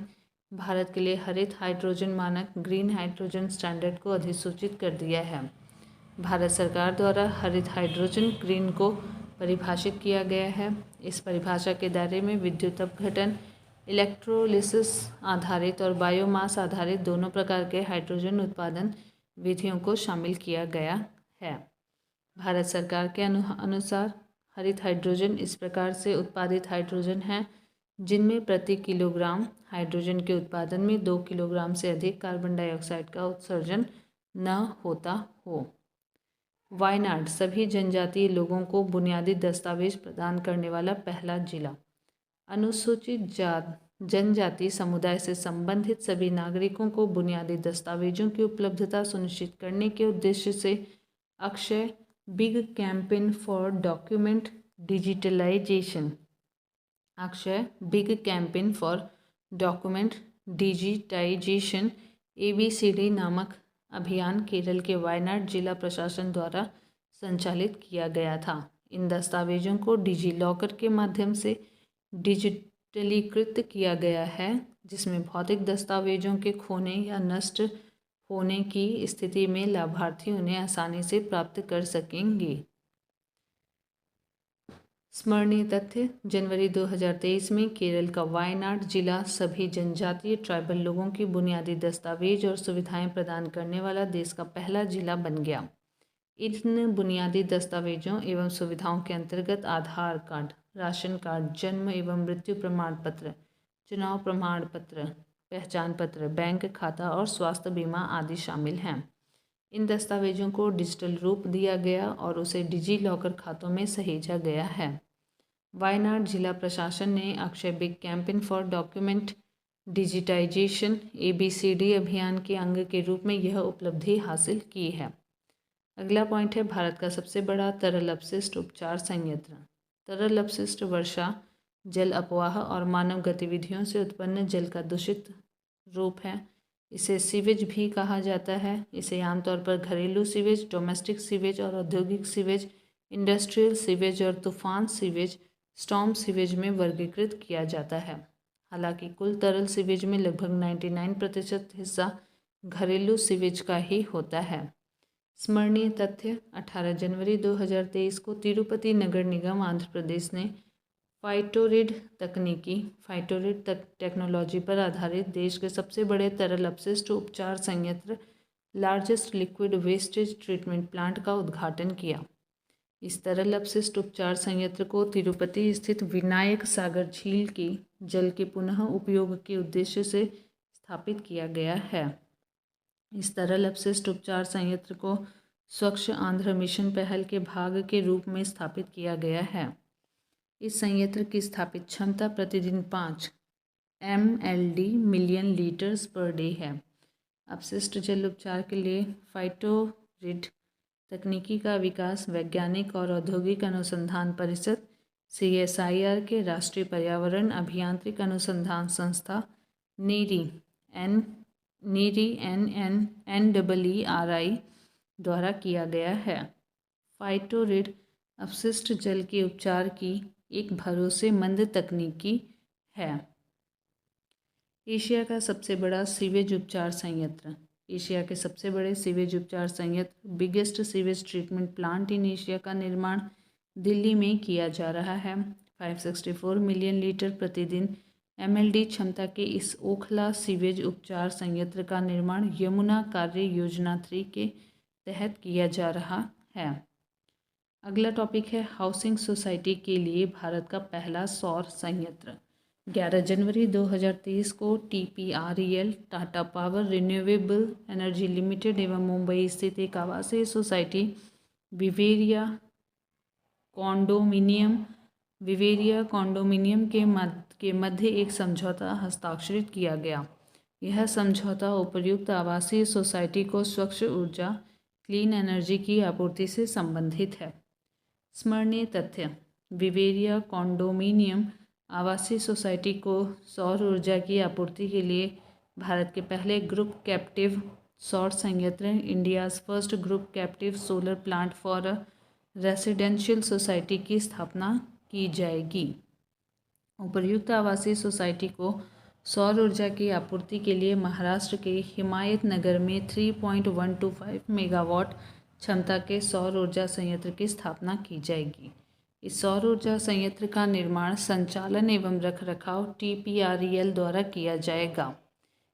भारत के लिए हरित हाइड्रोजन मानक ग्रीन हाइड्रोजन स्टैंडर्ड को अधिसूचित कर दिया है। भारत सरकार द्वारा हरित हाइड्रोजन ग्रीन को परिभाषित किया गया है। इस परिभाषा के दायरे में विद्युत अपघटन, इलेक्ट्रोलिसिस आधारित और बायोमास आधारित दोनों प्रकार के हाइड्रोजन उत्पादन विधियों को शामिल किया गया है। भारत सरकार के अनुसार हरित हाइड्रोजन इस प्रकार से उत्पादित हाइड्रोजन है जिनमें प्रति किलोग्राम हाइड्रोजन के उत्पादन में 2 किलोग्राम से अधिक कार्बन डाइऑक्साइड का उत्सर्जन न होता हो। वायनाड सभी जनजातीय लोगों को बुनियादी दस्तावेज प्रदान करने वाला पहला जिला। अनुसूचित जनजाति समुदाय से संबंधित सभी नागरिकों को बुनियादी दस्तावेजों की उपलब्धता सुनिश्चित करने के उद्देश्य से Akshaya Big Campaign for Document Digitalisation ABCD नामक अभियान केरल के वायनाड जिला प्रशासन द्वारा संचालित किया गया था। इन दस्तावेजों को डिजी लॉकर के माध्यम से डिजिटलीकृत किया गया है, जिसमें भौतिक दस्तावेजों के खोने या नष्ट होने की स्थिति में लाभार्थी उन्हें आसानी से प्राप्त कर सकेंगे। स्मरणीय तथ्य: जनवरी 2023 में केरल का वायनाड जिला सभी जनजातीय ट्राइबल लोगों की बुनियादी दस्तावेज और सुविधाएं प्रदान करने वाला देश का पहला जिला बन गया। इन बुनियादी दस्तावेजों एवं सुविधाओं के अंतर्गत आधार कार्ड, राशन कार्ड, जन्म एवं मृत्यु प्रमाण पत्र, चुनाव प्रमाण पत्र, पहचान पत्र, बैंक खाता और स्वास्थ्य बीमा आदि शामिल हैं। इन दस्तावेजों को डिजिटल रूप दिया गया और उसे डिजी लॉकर खातों में सहेजा गया है। वायनाड जिला प्रशासन ने Akshaya Big Campaign for Document Digitisation ABCD अभियान के अंग के रूप में यह उपलब्धि हासिल की है। अगला पॉइंट है भारत का सबसे बड़ा तरल अपशिष्ट उपचार संयंत्र। तरल अपशिष्ट वर्षा जल अपवाह और मानव गतिविधियों से उत्पन्न जल का दूषित रूप है। इसे सीवेज भी कहा जाता है। इसे आमतौर पर घरेलू सीवेज, डोमेस्टिक सीवेज और औद्योगिक सीवेज, इंडस्ट्रियल सीवेज और तूफान सीवेज, स्टॉर्म सीवेज में वर्गीकृत किया जाता है। हालांकि कुल तरल सीवेज में लगभग 99% हिस्सा घरेलू सीवेज का ही होता है। स्मरणीय तथ्य: 18 जनवरी 2023 को तिरुपति नगर निगम आंध्र प्रदेश ने फाइटोरिड टेक्नोलॉजी पर आधारित देश के सबसे बड़े तरल अपशिष्ट उपचार संयंत्र largest liquid wastage treatment plant का उद्घाटन किया। इस तरल अपशिष्ट उपचार संयंत्र को तिरुपति स्थित विनायक सागर झील के जल के पुनः उपयोग के उद्देश्य से स्थापित किया गया है। इस तरल अपशिष्ट उपचार संयंत्र को स्वच्छ आंध्र मिशन पहल के भाग के रूप में स्थापित किया गया है। इस संयंत्र की स्थापित क्षमता प्रतिदिन 5 MLD million litres per day है। अपशिष्ट जल उपचार के लिए फाइटोरिड तकनीकी का विकास वैज्ञानिक और औद्योगिक अनुसंधान परिषद CSIR के राष्ट्रीय पर्यावरण अभियांत्रिक अनुसंधान संस्था NNERI द्वारा किया गया है। फाइटोरिड अपशिष्ट जल के उपचार की एक भरोसेमंद तकनीकी है। एशिया का सबसे बड़ा सीवेज उपचार संयंत्र। एशिया के सबसे बड़े सीवेज उपचार संयंत्र biggest sewage treatment plant in Asia का निर्माण दिल्ली में किया जा रहा है। 564 मिलियन लीटर प्रतिदिन MLD क्षमता के इस ओखला सीवेज उपचार संयंत्र का निर्माण यमुना कार्य योजना 3 के तहत किया जा रहा है। अगला टॉपिक है हाउसिंग सोसाइटी के लिए भारत का पहला सौर संयंत्र। 11 जनवरी 2023 को TPREL Tata power renewable energy limited एवं मुंबई स्थित एक आवासीय सोसाइटी विवेरिया कॉन्डोमिनियम के मध्य एक समझौता हस्ताक्षरित किया गया। यह समझौता उपर्युक्त आवासीय सोसाइटी को स्वच्छ ऊर्जा क्लीन एनर्जी की आपूर्ति से संबंधित है। स्मरणीय तथ्य: विवेरिया कॉन्डोमिनियम आवासीय सोसाइटी को सौर ऊर्जा की आपूर्ति के लिए भारत के पहले ग्रुप कैप्टिव सौर संयंत्र, India's first group captive solar plant for a residential society की स्थापना की जाएगी। उपर्युक्त आवासीय सोसाइटी को सौर ऊर्जा की आपूर्ति के लिए महाराष्ट्र के हिमायत नगर में 3.125 मेगावाट क्षमता के सौर ऊर्जा संयंत्र की स्थापना की जाएगी। इस सौर ऊर्जा संयंत्र का निर्माण, संचालन एवं रखरखाव TPREL द्वारा किया जाएगा।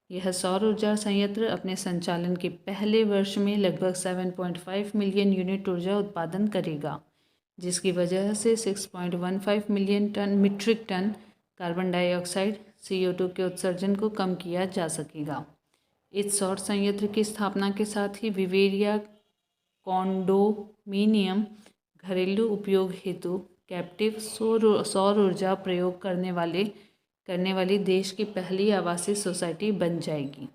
यह सौर ऊर्जा संयंत्र अपने संचालन के पहले वर्ष में लगभग 7.5 मिलियन यूनिट ऊर्जा उत्पादन करेगा, जिसकी वजह से 6.15 million metric tonne carbon dioxide CO2 के उत्सर्जन को कम किया जा सकेगा। इस सौर संयंत्र की स्थापना के साथ ही विवेरिया कॉन्डोमिनियम घरेलू उपयोग हेतु कैप्टिव सौर ऊर्जा प्रयोग करने वाली देश की पहली आवासीय सोसाइटी बन जाएगी।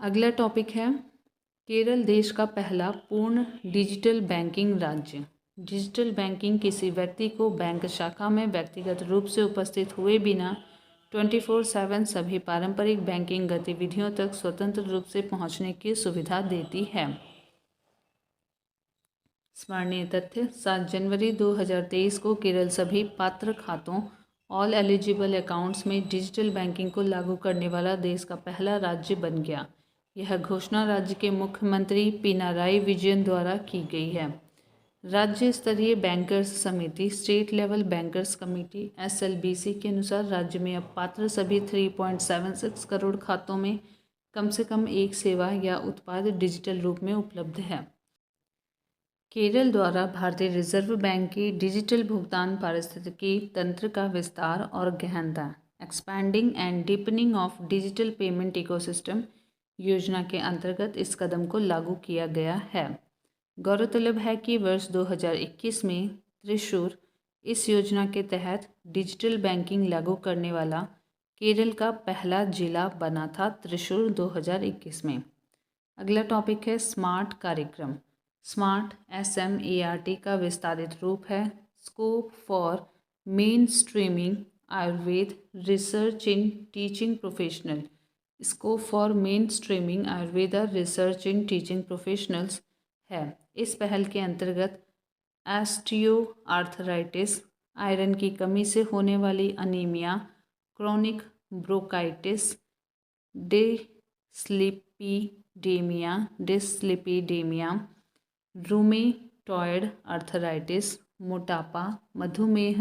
अगला टॉपिक है केरल देश का पहला पूर्ण डिजिटल बैंकिंग राज्य। डिजिटल बैंकिंग किसी व्यक्ति को बैंक शाखा में व्यक्तिगत रूप से उपस्थित हुए बिना 24/7 सभी पारंपरिक बैंकिंग गतिविधियों तक स्वतंत्र रूप से पहुंचने की सुविधा देती है। स्मरणीय तथ्य: 7 जनवरी 2023 को केरल सभी पात्र खातों ऑल एलिजिबल अकाउंट्स में डिजिटल बैंकिंग को लागू करने वाला देश का पहला राज्य बन गया। यह घोषणा राज्य के मुख्यमंत्री पिनाराई विजयन द्वारा की गई है। राज्य स्तरीय बैंकर्स समिति state level bankers committee SLBC के अनुसार राज्य में अब पात्र सभी 3.76 करोड़ खातों में कम से कम एक सेवा या उत्पाद डिजिटल रूप में उपलब्ध है। केरल द्वारा भारतीय रिजर्व बैंक की डिजिटल भुगतान पारिस्थितिकी तंत्र का विस्तार और गहनता, expanding and deepening of digital payment ecosystem योजना के अंतर्गत इस कदम को लागू किया गया है। गौरतलब है कि वर्ष 2021 में त्रिशूर इस योजना के तहत डिजिटल बैंकिंग लागू करने वाला केरल का पहला जिला बना था। त्रिशूर 2021 में। अगला टॉपिक है स्मार्ट कार्यक्रम। स्मार्ट SMART का विस्तारित रूप है scope for main streaming Ayurveda research in teaching professional. Scope for main streaming Ayurveda research in teaching professionals है। इस पहल के अंतर्गत ऑस्टियोआर्थराइटिस, आयरन की कमी से होने वाली anaemia, chronic bronchitis, dyslipidaemia, rheumatoid arthritis, मोटापा, मधुमेह,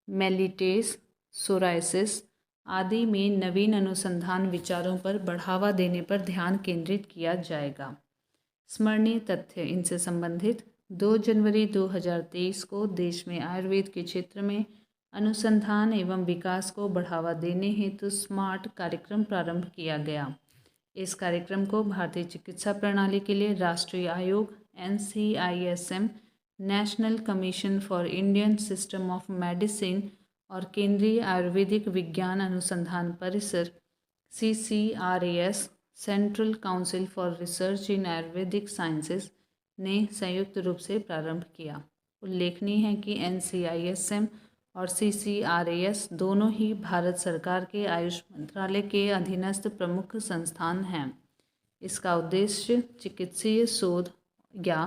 मेलिटेस, सोराइसिस आदि में नवीन अनुसंधान विचारों पर बढ़ावा देने पर ध्यान केंद्रित किया जाएगा। स्मरणीय तथ्य इनसे संबंधित: 2 जनवरी 2023 को देश में आयुर्वेद के क्षेत्र में अनुसंधान एवं विकास को बढ़ावा देने हेतु स्मार्ट कार्यक्रम प्रारंभ किया गया। इस कार्यक्रम को भारतीय चिकित्सा प्रणाली के लिए राष्ट्रीय आयोग NCISM, national commission for Indian system of medicine और केंद्रीय आयुर्वेदिक विज्ञान अनुसंधान परिसर CCRAS, central council for research in Ayurvedic sciences ने संयुक्त रूप से प्रारंभ किया। उल्लेखनीय है कि NCISM और CCRAS दोनों ही भारत सरकार के आयुष मंत्रालय के अधीनस्थ प्रमुख संस्थान हैं। इसका उद्देश्य चिकित्सीय शोध या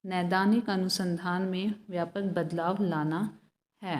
नैदानिक अनुसंधान में व्यापक बदलाव लाना है।